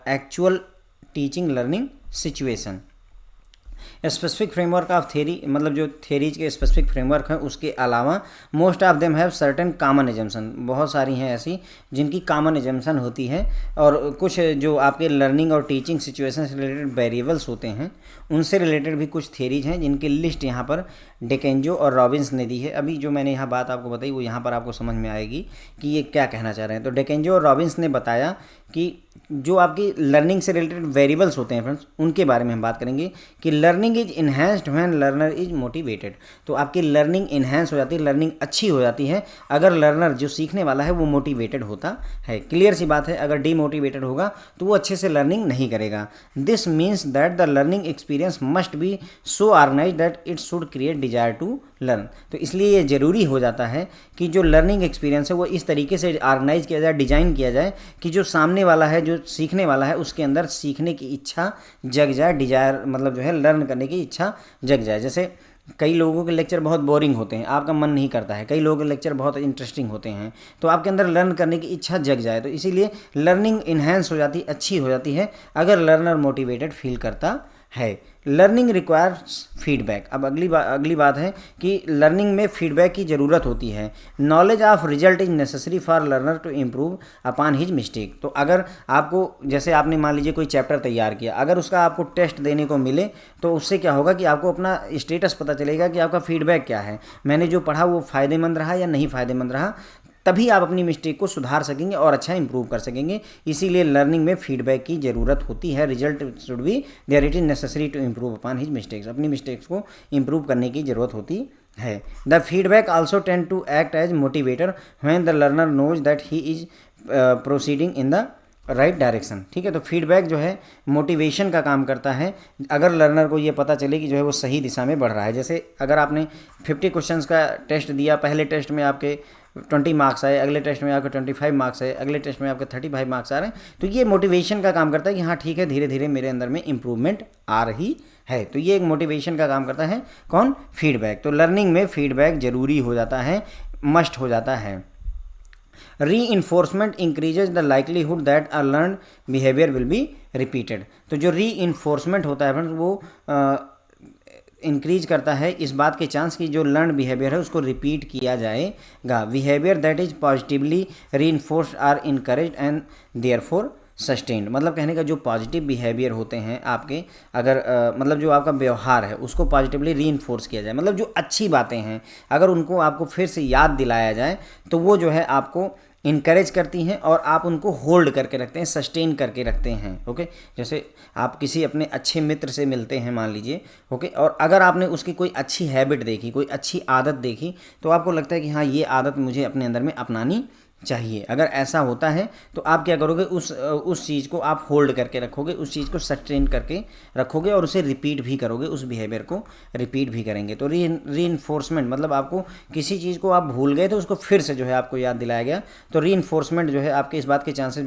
S1: actual teaching learning situation. Specific framework of theory मतलब जो theories के specific framework हैं उसके अलावा most of them have certain common assumption, बहुत सारी हैं ऐसी जिनकी कॉमन एजम्पशन होती है। और कुछ जो आपके लर्निंग और टीचिंग सिचुएशन से रिलेटेड वेरिएबल्स होते हैं उनसे रिलेटेड भी कुछ थ्योरीज हैं जिनकी लिस्ट यहाँ पर डेकेंजो और रॉबिन्स ने दी है। अभी जो मैंने यहाँ बात आपको बताई वो यहाँ पर आपको समझ में आएगी कि ये क्या कहना चाह रहे हैं। तो डेकेंजो और रॉबिन्स ने बताया कि जो आपकी लर्निंग से रिलेटेड वेरिएबल्स होते हैं फ्रेंड्स, उनके बारे में हम बात करेंगे कि learning is enhanced when learner is motivated. तो आपकी लर्निंग इन्हेंस हो जाती है, लर्निंग अच्छी हो जाती है अगर लर्नर जो सीखने वाला है वो मोटिवेटेड होता है। क्लियर सी बात है, अगर डीमोटिवेटेड होगा तो वो अच्छे से लर्निंग नहीं करेगा। This means that the learning experience must be so organise that it should create desire to learn. तो इसलिए ये ज़रूरी हो जाता है कि जो लर्निंग एक्सपीरियंस है वो इस तरीके से ऑर्गेनाइज किया जाए, डिजाइन किया जाए कि जो सामने वाला है, जो सीखने वाला है, उसके अंदर सीखने की इच्छा जग जाए, डिजायर मतलब जो है लर्न करने की इच्छा जग जाए। जैसे कई लोगों के लेक्चर बहुत बोरिंग होते हैं, आपका मन नहीं करता है, कई लोगों के लेक्चर बहुत इंटरेस्टिंग होते हैं, तो आपके अंदर लर्न करने की इच्छा जग जाए। तो इसीलिए लर्निंग इन्हेंस हो जाती, अच्छी हो जाती है अगर लर्नर मोटिवेटेड फील करता है। Learning requires feedback. अब अगली बात है कि लर्निंग में फीडबैक की ज़रूरत होती है। Knowledge of result is necessary for learner to improve upon his mistake. तो अगर आपको, जैसे आपने मान लीजिए कोई चैप्टर तैयार किया, अगर उसका आपको टेस्ट देने को मिले तो उससे क्या होगा कि आपको अपना स्टेटस पता चलेगा कि आपका फीडबैक क्या है, मैंने जो पढ़ा वो फ़ायदेमंद रहा या नहीं फ़ायदेमंद रहा, तभी आप अपनी मिस्टेक को सुधार सकेंगे और अच्छा इंप्रूव कर सकेंगे। इसीलिए लर्निंग में फीडबैक की ज़रूरत होती है। Result should be there it is necessary to improve upon his mistakes. अपनी मिस्टेक्स को इम्प्रूव करने की ज़रूरत होती है। The feedback also tend to act as motivator when the learner knows that he is proceeding in the right direction. ठीक है, तो फीडबैक जो है मोटिवेशन का काम करता है अगर लर्नर को ये पता चले कि जो है वो सही दिशा में बढ़ रहा है। जैसे अगर आपने 50 क्वेश्चंस का टेस्ट दिया, पहले टेस्ट में आपके 20 मार्क्स आए, अगले टेस्ट में आपके 25 मार्क्स आए, अगले टेस्ट में आपके 35 मार्क्स आ रहे हैं, तो ये मोटिवेशन का काम करता है कि हाँ ठीक है, धीरे धीरे मेरे अंदर में इंप्रूवमेंट आ रही है। तो ये एक मोटिवेशन का काम करता है कौन? फीडबैक। तो लर्निंग में फीडबैक जरूरी हो जाता है, मस्ट हो जाता है। Reinforcement increases the likelihood that a learn behaviour will be repeated. तो जो री-इन्फोर्समेंट होता है फ्रेंड्स वो इंक्रीज करता है इस बात के चांस कि जो लर्न बिहेवियर है उसको रिपीट किया जाएगा। Behaviour that is positively reinforced or encouraged and therefore sustained. मतलब कहने का जो पॉजिटिव बिहेवियर होते हैं आपके, अगर मतलब जो आपका व्यवहार है उसको पॉजिटिवली री-इन्फोर्स किया जाए, मतलब जो अच्छी बातें हैं अगर उनको आपको फिर से याद दिलाया जाए तो वो जो है आपको इनकरेज करती हैं और आप उनको होल्ड करके रखते हैं, सस्टेन करके रखते हैं। ओके, जैसे आप किसी अपने अच्छे मित्र से मिलते हैं मान लीजिए, ओके, और अगर आपने उसकी कोई अच्छी हैबिट देखी, कोई अच्छी आदत देखी, तो आपको लगता है कि हाँ ये आदत मुझे अपने अंदर में अपनानी चाहिए। अगर ऐसा होता है तो आप क्या करोगे, उस चीज़ को आप होल्ड करके रखोगे, उस चीज़ को सस्टेन करके रखोगे और उसे रिपीट भी करोगे, उस बिहेवियर को रिपीट भी करेंगे। तो रीइंफोर्समेंट मतलब आपको किसी चीज़ को आप भूल गए तो उसको फिर से जो है आपको याद दिलाया गया, तो रीइंफोर्समेंट जो है आपके इस बात के चांसेस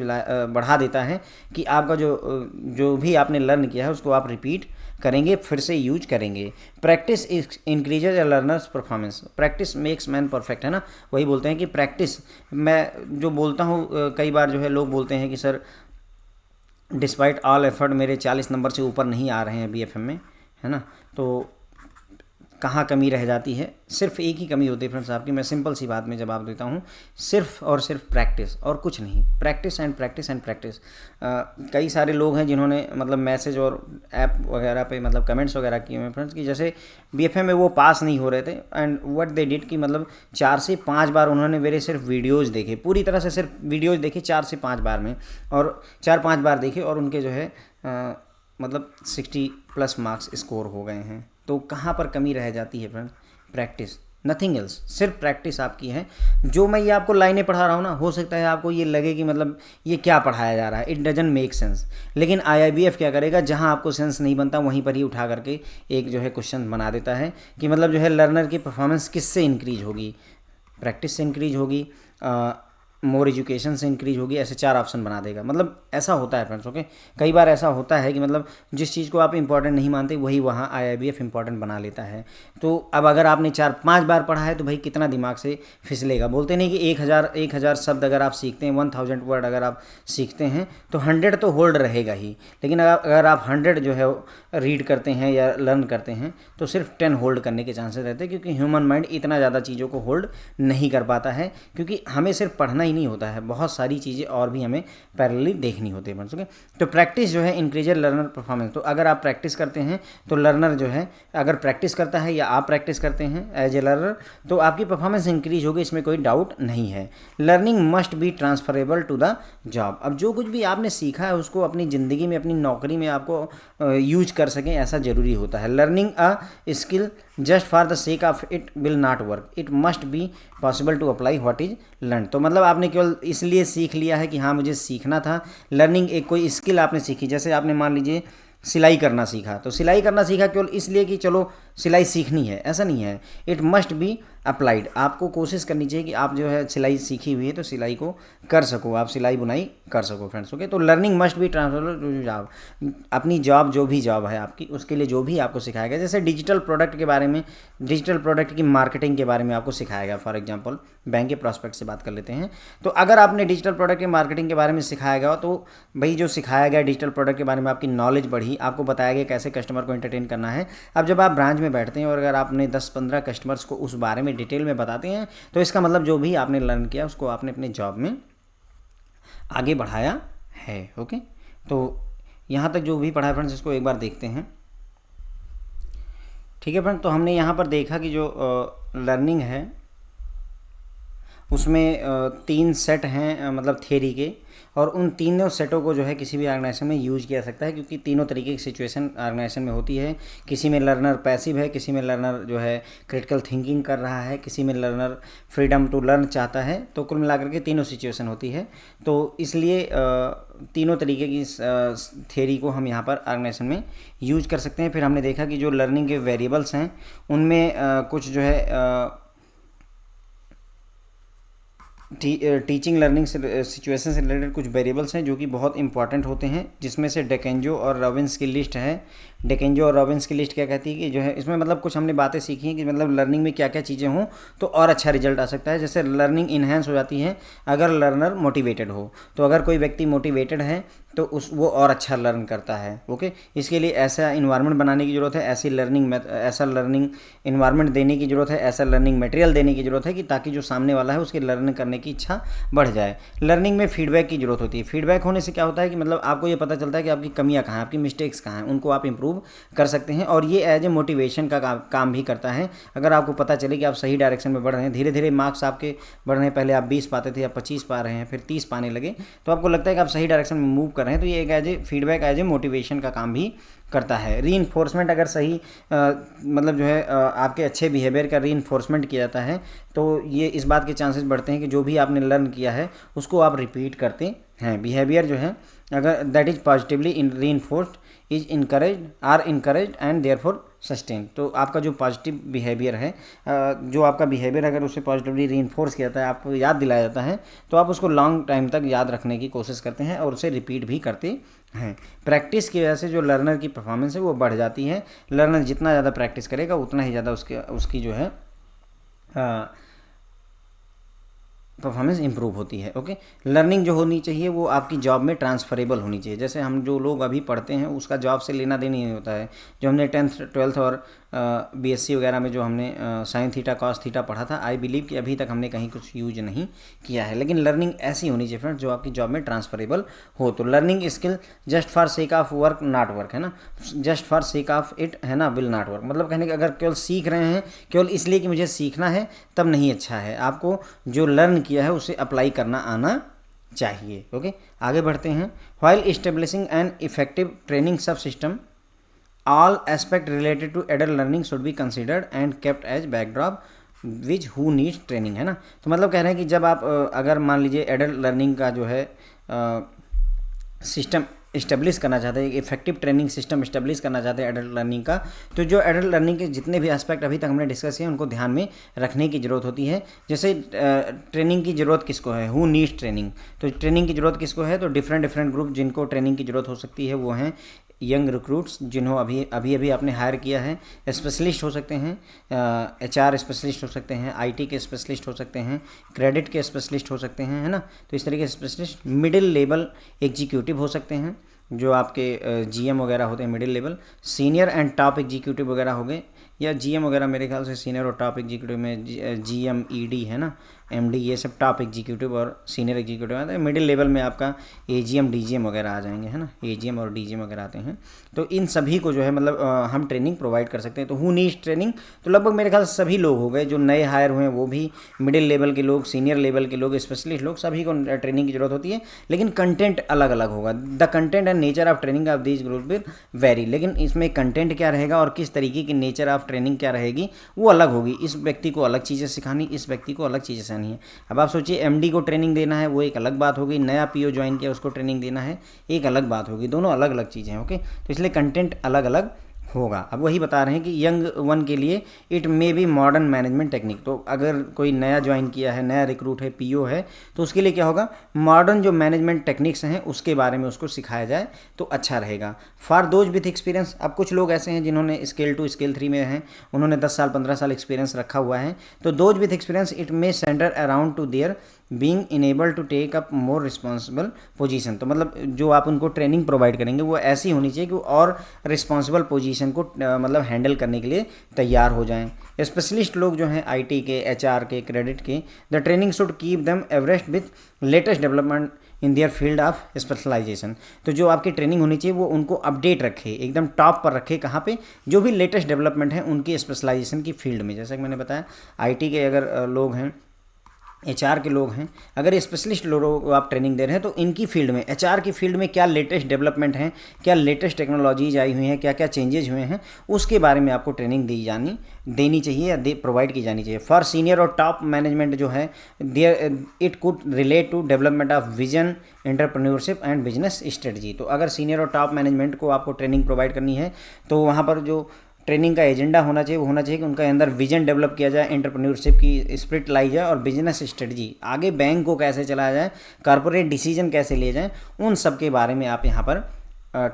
S1: बढ़ा देता है कि आपका जो भी आपने लर्न किया है उसको आप रिपीट करेंगे, फिर से यूज करेंगे। Practice increases a learner's performance, practice makes man perfect, है ना। वही बोलते हैं कि प्रैक्टिस, मैं जो बोलता हूँ कई बार जो है लोग बोलते हैं कि सर डिस्पाइट ऑल एफर्ट मेरे 40 नंबर से ऊपर नहीं आ रहे हैं बीएफएम में, है ना। तो कहाँ कमी रह जाती है, सिर्फ एक ही कमी होती है फ्रेंड्स आपकी। मैं सिंपल सी बात में जवाब देता हूँ, सिर्फ और सिर्फ प्रैक्टिस और कुछ नहीं। Practice and practice and practice. कई सारे लोग हैं जिन्होंने मतलब मैसेज और ऐप वगैरह पे मतलब कमेंट्स वगैरह किए हुए फ्रेंड्स कि जैसे बीएफएम में वो पास नहीं हो रहे थे, एंड व्हाट दे डिड कि मतलब 4 से 5 बार उन्होंने मेरे सिर्फ वीडियोज़ देखे, पूरी तरह से सिर्फ वीडियोज़ देखे 4 से 5 बार में, और 4-5 बार देखे और उनके जो है मतलब 60+ मार्क्स स्कोर हो गए हैं। तो कहाँ पर कमी रह जाती है फ्रेंड्स, प्रैक्टिस, नथिंग एल्स, सिर्फ प्रैक्टिस आपकी है। जो मैं ये आपको लाइनें पढ़ा रहा हूँ ना, हो सकता है आपको ये लगे कि मतलब ये क्या पढ़ाया जा रहा है, इट डजंट मेक सेंस, लेकिन आईआईबीएफ क्या करेगा, जहाँ आपको सेंस नहीं बनता वहीं पर ही उठा करके एक जो है क्वेश्चन बना देता है कि मतलब जो है लर्नर की परफॉर्मेंस किससे इंक्रीज होगी, प्रैक्टिस से इंक्रीज होगी, मोर एजुकेशन से इंक्रीज होगी, ऐसे 4 ऑप्शन बना देगा। मतलब ऐसा होता है फ्रेंड्स, ओके। कई बार ऐसा होता है कि मतलब जिस चीज़ को आप इंपॉर्टेंट नहीं मानते वही वहाँ आईआईबीएफ इंपॉर्टेंट बना लेता है। तो अब अगर आपने 4-5 बार पढ़ा है तो भाई कितना दिमाग से फिसलेगा। बोलते नहीं कि 1000 शब्द अगर आप सीखते हैं, 1000 वर्ड अगर आप सीखते हैं तो 100 तो होल्ड रहेगा ही, लेकिन अगर आप 100 जो है रीड करते हैं या लर्न करते हैं तो सिर्फ 10 होल्ड करने के चांसेस रहते हैं, क्योंकि ह्यूमन माइंड इतना ज़्यादा चीज़ों को होल्ड नहीं कर पाता है, क्योंकि हमें सिर्फ पढ़ना ही नहीं होता है, बहुत सारी चीज़ें और भी हमें पैरेलली देखनी होती है फ्रेंड्स, ओके। तो प्रैक्टिस जो है इंक्रीजेज लर्नर परफॉर्मेंस। तो अगर आप प्रैक्टिस करते हैं तो लर्नर जो है अगर प्रैक्टिस करता है या आप प्रैक्टिस करते हैं एज ए लर्नर तो आपकी परफॉर्मेंस इंक्रीज होगी, इसमें कोई डाउट नहीं है। Learning must be transferable to the job. अब जो कुछ भी आपने सीखा है उसको अपनी ज़िंदगी में, अपनी नौकरी में आपको यूज कर सकें, ऐसा ज़रूरी होता है। Learning a skill just for the sake of it will not work, it must be possible to apply what is learn. तो मतलब आपने केवल इसलिए सीख लिया है कि हाँ मुझे सीखना था। लर्निंग एक कोई स्किल आपने सीखी, जैसे आपने मान लीजिए सिलाई करना सीखा, तो सिलाई करना सीखा केवल इसलिए कि चलो सिलाई सीखनी है, ऐसा नहीं है। It must be applied. आपको कोशिश करनी चाहिए कि आप जो है सिलाई सीखी हुई है तो सिलाई को कर सको, आप सिलाई बुनाई कर सको फ्रेंड्स, ओके। तो learning must be transferable to job. अपनी जॉब जो भी जॉब है आपकी, उसके लिए जो भी आपको सिखाया गया, जैसे डिजिटल प्रोडक्ट के बारे में, डिजिटल प्रोडक्ट की मार्केटिंग के बारे में आपको सिखाया गया। फॉर एग्जांपल बैंक के प्रॉस्पेक्ट से बात कर लेते हैं, तो अगर आपने डिजिटल प्रोडक्ट के मार्केटिंग के बारे में सिखाया गया तो भाई जो सिखाया गया डिजिटल प्रोडक्ट के बारे में आपकी नॉलेज बढ़ी, आपको बताया गया कैसे कस्टमर को एंटरटेन करना है। अब जब आप ब्रांच में बैठते हैं और अगर आपने 10-15 कस्टमर्स को उस बारे में डिटेल में बताते हैं तो इसका मतलब जो भी आपने लर्न किया उसको आपने अपने जॉब में आगे बढ़ाया है, ओके। तो यहाँ तक जो भी पढ़ा है फ्रेंड्स इसको एक बार देखते हैं, ठीक है फ्रेंड। तो हमने यहाँ पर देखा कि जो लर्निंग है उसमें 3 सेट हैं मतलब थियरी के, और उन तीनों सेटों को जो है किसी भी ऑर्गेनाइजेशन में यूज किया जा सकता है, क्योंकि तीनों तरीके की सिचुएशन ऑर्गेनाइजेशन में होती है। किसी में लर्नर पैसिव है, किसी में लर्नर जो है क्रिटिकल थिंकिंग कर रहा है, किसी में लर्नर फ्रीडम टू लर्न चाहता है। तो कुल मिलाकर के तीनों सिचुएशन होती है, तो इसलिए तीनों तरीके की थियरी को हम यहाँ पर ऑर्गेनाइजेशन में यूज कर सकते हैं। फिर हमने देखा कि जो लर्निंग के वेरिएबल्स हैं उनमें कुछ जो है टीचिंग लर्निंग सिचुएशन से रिलेटेड कुछ वेरिएबल्स हैं जो कि बहुत इंपॉर्टेंट होते हैं, जिसमें से डेकेंजो और रॉबिन्स की लिस्ट है। डेकेंजो और रॉबिन्स की लिस्ट क्या कहती है कि जो है इसमें मतलब कुछ हमने बातें सीखी हैं कि मतलब लर्निंग में क्या क्या चीज़ें हों तो और अच्छा रिजल्ट आ सकता है। जैसे लर्निंग इन्हेंस हो जाती है अगर लर्नर मोटिवेटेड हो, तो अगर कोई व्यक्ति मोटिवेटेड है तो वो और अच्छा लर्न करता है, ओके। इसके लिए ऐसा इन्वायरमेंट बनाने की ज़रूरत है, ऐसा लर्निंग इन्वायरमेंट देने की ज़रूरत है, ऐसा लर्निंग मटेरियल देने की ज़रूरत है कि ताकि जो सामने वाला है उसके लर्न करने की इच्छा बढ़ जाए। लर्निंग में फीडबैक की ज़रूरत होती है। फीडबैक होने से क्या होता है कि मतलब आपको ये पता चलता है कि आपकी कमियाँ कहाँ हैं, आपकी मिस्टेक्स कहाँ हैं, उनको आप इंप्रूव इम्प्रूव कर सकते हैं। और ये एज ए मोटिवेशन का काम भी करता है। अगर आपको पता चले कि आप सही डायरेक्शन में बढ़ रहे हैं, धीरे धीरे मार्क्स आपके बढ़ रहे हैं, पहले आप 20 पाते थे, आप 25 पा रहे हैं, फिर 30 पाने लगे, तो आपको लगता है कि आप सही डायरेक्शन में मूव कर रहे हैं, तो ये एक as a feedback, as a motivation का काम भी करता है। रीइंफोर्समेंट अगर सही मतलब जो है आपके अच्छे बिहेवियर का रीइंफोर्समेंट किया जाता है, तो ये इस बात के चांसेस बढ़ते हैं कि जो भी आपने लर्न किया है उसको आप रिपीट करते हैं। बिहेवियर जो है अगर that is positively in reinforced is encouraged and therefore sustain. तो आपका जो पॉजिटिव बिहेवियर है, जो आपका बिहेवियर अगर उसे पॉजिटिवली रीइंफोर्स किया जाता है, आपको याद दिलाया जाता है, तो आप उसको लॉन्ग टाइम तक याद रखने की कोशिश करते हैं और उसे रिपीट भी करते हैं। प्रैक्टिस की वजह से जो लर्नर की परफॉर्मेंस है वो बढ़ जाती है। लर्नर जितना ज़्यादा प्रैक्टिस करेगा उतना ही ज़्यादा उसकी जो है परफॉर्मेंस इंप्रूव होती है। ओके, लर्निंग जो होनी चाहिए वो आपकी जॉब में ट्रांसफरेबल होनी चाहिए। जैसे हम जो लोग अभी पढ़ते हैं उसका जॉब से लेना देना नहीं होता है। जो हमने 10th 12th और बीएससी वगैरह में जो हमने साइन थीटा कॉस थीटा पढ़ा था, आई बिलीव कि अभी तक हमने कहीं कुछ यूज नहीं किया है। लेकिन लर्निंग ऐसी होनी चाहिए फ्रेंड्स जो आपकी जॉब में ट्रांसफरेबल हो। तो learning skill just for sake of work not work, है ना, just for sake of it, है ना, विल नॉट वर्क। मतलब कहने कि अगर केवल सीख रहे हैं केवल इसलिए कि मुझे सीखना है, तब नहीं अच्छा है। आपको जो लर्न किया है उसे अप्लाई करना आना चाहिए। ओके, आगे बढ़ते हैं। While establishing an effective training सब system, all aspect related to adult learning should be considered and kept as backdrop which who needs training, है ना। तो मतलब कह रहे हैं कि जब आप अगर मान लीजिए एडल्ट लर्निंग का जो है सिस्टम इस्टेब्लिश करना चाहते हैं, इफेक्टिव ट्रेनिंग सिस्टम इस्टेब्लिश करना चाहते हैं एडल्ट लर्निंग का, तो जो एडल्ट लर्निंग के जितने भी एस्पेक्ट अभी तक हमने डिस्कस किए उनको ध्यान में रखने की ज़रूरत होती है। जैसे ट्रेनिंग की ज़रूरत किसको है, हु नीड्स ट्रेनिंग। तो ट्रेनिंग की ज़रूरत किसको है, तो डिफरेंट ग्रुप जिनको ट्रेनिंग की ज़रूरत हो सकती है वो हैं यंग रिक्रूट्स, जिन्हों अभी आपने हायर किया है। स्पेशलिस्ट हो सकते हैं, एचआर स्पेशलिस्ट हो सकते हैं, आईटी के स्पेशलिस्ट हो सकते हैं, क्रेडिट के स्पेशलिस्ट हो सकते हैं, है ना। तो इस तरीके से स्पेशलिस्ट, मिडिल लेवल एग्जीक्यूटिव हो सकते हैं जो आपके जीएम वगैरह होते हैं, middle level. Senior and top executive वगैरह हो गए, या जीएम वगैरह मेरे ख्याल से सीनियर और टॉप एग्जीक्यूटिव में जीएम ईडी, है ना, एमडी, ये सब टॉप एग्जीक्यूटिव और सीनियर एग्जीक्यूटिव आते हैं। मिडिल लेवल में आपका एजीएम डीजीएम वगैरह आ जाएंगे, है ना, एजीएम और डीजीएम वगैरह आते हैं। तो इन सभी को जो है मतलब हम ट्रेनिंग प्रोवाइड कर सकते हैं। तो हु नीड्स ट्रेनिंग, तो लगभग मेरे ख्याल से सभी लोग हो गए जो नए हायर हुए हैं, वो भी मिडिल लेवल के लोग, सीनियर लेवल के लोग, स्पेशलिस्ट लोग, सभी को ट्रेनिंग की जरूरत होती है। लेकिन कंटेंट अलग अलग होगा। The content and nature of training of these group will very. लेकिन इसमें कंटेंट क्या रहेगा और किस तरीके की नेचर ऑफ ट्रेनिंग क्या रहेगी वो अलग होगी। इस व्यक्ति को अलग चीज़ें सिखानी, इस व्यक्ति को अलग चीज़ें सिखानी है। अब आप सोचिए एमडी को ट्रेनिंग देना है वो एक अलग बात होगी, नया पीओ ज्वाइन किया उसको ट्रेनिंग देना है एक अलग बात होगी, दोनों अलग अलग चीज़ें हैं। ओके, तो इसलिए कंटेंट अलग अलग होगा। अब वही बता रहे हैं कि यंग वन के लिए it may be modern management technique. तो अगर कोई नया ज्वाइन किया है, नया रिक्रूट है, पीओ है, तो उसके लिए क्या होगा, मॉडर्न जो मैनेजमेंट टेक्निक्स हैं उसके बारे में उसको सिखाया जाए तो अच्छा रहेगा। फॉर दोज विथ एक्सपीरियंस, अब कुछ लोग ऐसे हैं जिन्होंने स्केल 2 स्केल 3 में हैं, उन्होंने 10 साल 15 साल एक्सपीरियंस रखा हुआ है। तो those with experience it may centre around to their being enable to take up more responsible position. तो मतलब जो आप उनको ट्रेनिंग प्रोवाइड करेंगे वो ऐसी होनी चाहिए कि वो और रिस्पॉन्सिबल पोजीशन को मतलब हैंडल करने के लिए तैयार हो जाएं। स्पेशलिस्ट लोग जो हैं आईटी के, एचआर के, क्रेडिट के, the training should keep them abreast with latest development in their field of specialisation. तो जो आपकी ट्रेनिंग होनी चाहिए वो उनको अपडेट रखे, एकदम टॉप पर रखे। कहाँ पे, जो भी लेटेस्ट डेवलपमेंट है उनकी स्पेशलाइजेशन की फील्ड में। जैसा कि मैंने बताया आईटी के अगर लोग हैं, एचआर के लोग हैं, अगर स्पेशलिस्ट लोगों को आप ट्रेनिंग दे रहे हैं तो इनकी फील्ड में, एचआर की फील्ड में क्या लेटेस्ट डेवलपमेंट हैं, क्या लेटेस्ट टेक्नोलॉजीज आई हुई हैं, क्या क्या चेंजेज हुए हैं, उसके बारे में आपको ट्रेनिंग देनी चाहिए या प्रोवाइड की जानी चाहिए। फॉर सीनियर और टॉप मैनेजमेंट जो है there it could relate to development of vision, entrepreneurship and business strategy. तो अगर सीनियर और टॉप मैनेजमेंट को आपको ट्रेनिंग प्रोवाइड करनी है तो वहाँ पर जो ट्रेनिंग का एजेंडा होना चाहिए वो होना चाहिए कि उनके अंदर विजन डेवलप किया जाए, एंटरप्रेन्योरशिप की स्पिरिट लाई जाए और बिजनेस स्ट्रेटजी, आगे बैंक को कैसे चलाया जाए, कॉर्पोरेट डिसीजन कैसे लिए जाए, उन सब के बारे में आप यहाँ पर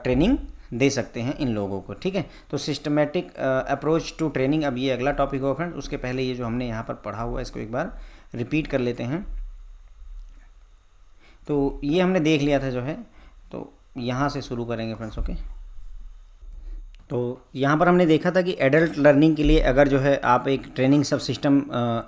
S1: ट्रेनिंग दे सकते हैं इन लोगों को। ठीक है, तो सिस्टमेटिक अप्रोच टू ट्रेनिंग, अब ये अगला टॉपिक होगा फ्रेंड्स। उसके पहले ये जो हमने यहाँ पर पढ़ा हुआ है इसको एक बार रिपीट कर लेते हैं। तो ये हमने देख लिया था जो है, तो यहाँ से शुरू करेंगे फ्रेंड्स। ओके, तो यहाँ पर हमने देखा था कि एडल्ट लर्निंग के लिए अगर जो है आप एक ट्रेनिंग सब सिस्टम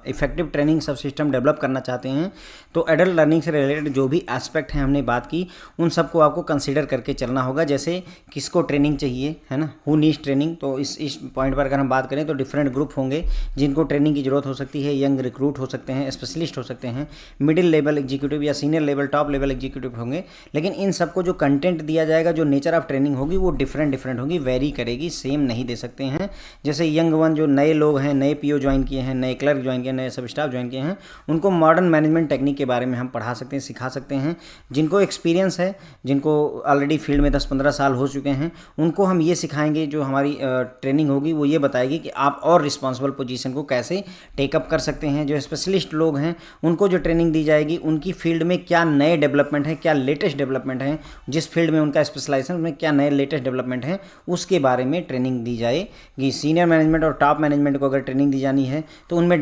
S1: इफेक्टिव ट्रेनिंग सब सिस्टम डेवलप करना चाहते हैं तो एडल्ट लर्निंग से रिलेटेड जो भी एस्पेक्ट हैं हमने बात की उन सबको आपको कंसीडर करके चलना होगा। जैसे किसको ट्रेनिंग चाहिए, है ना, हु नीड्स ट्रेनिंग। तो इस पॉइंट पर अगर हम बात करें तो डिफरेंट ग्रुप होंगे जिनको ट्रेनिंग की जरूरत हो सकती है। यंग रिक्रूट हो सकते हैं, स्पेशलिस्ट हो सकते हैं, मिडिल लेवल एग्जीक्यूटिव या senior level top level executive होंगे। लेकिन इन सबको जो कंटेंट दिया जाएगा, जो नेचर ऑफ ट्रेनिंग होगी वो डिफरेंट होगी, वेरी करेगी, सेम नहीं दे सकते हैं। जैसे यंग वन जो नए लोग हैं, नए पीओ ज्वाइन किए हैं, नए क्लर्क ज्वाइन किए हैं, नए सब स्टाफ ज्वाइन किए हैं, उनको मॉडर्न मैनेजमेंट टेक्निक के बारे में हम पढ़ा सकते हैं, सिखा सकते हैं। जिनको एक्सपीरियंस है, जिनको ऑलरेडी फील्ड में 10-15 साल हो चुके हैं, उनको हम ये सिखाएंगे, जो हमारी ट्रेनिंग होगी वो ये बताएगी कि आप और रिस्पॉन्सिबल पोजीशन को कैसे टेकअप कर सकते हैं। जो स्पेशलिस्ट लोग हैं उनको जो ट्रेनिंग दी जाएगी, उनकी फील्ड में क्या नए डेवलपमेंट है, क्या लेटेस्ट डेवलपमेंट है, जिस फील्ड में उनका स्पेशलाइजेशन में क्या नए लेटेस्ट डेवलपमेंट है, उसके बारे में ट्रेनिंग दी जाएगी। सीनियर मैनेजमेंट और टॉप मैनेजमेंट को अगर ट्रेनिंग दी जानी है तो उनमें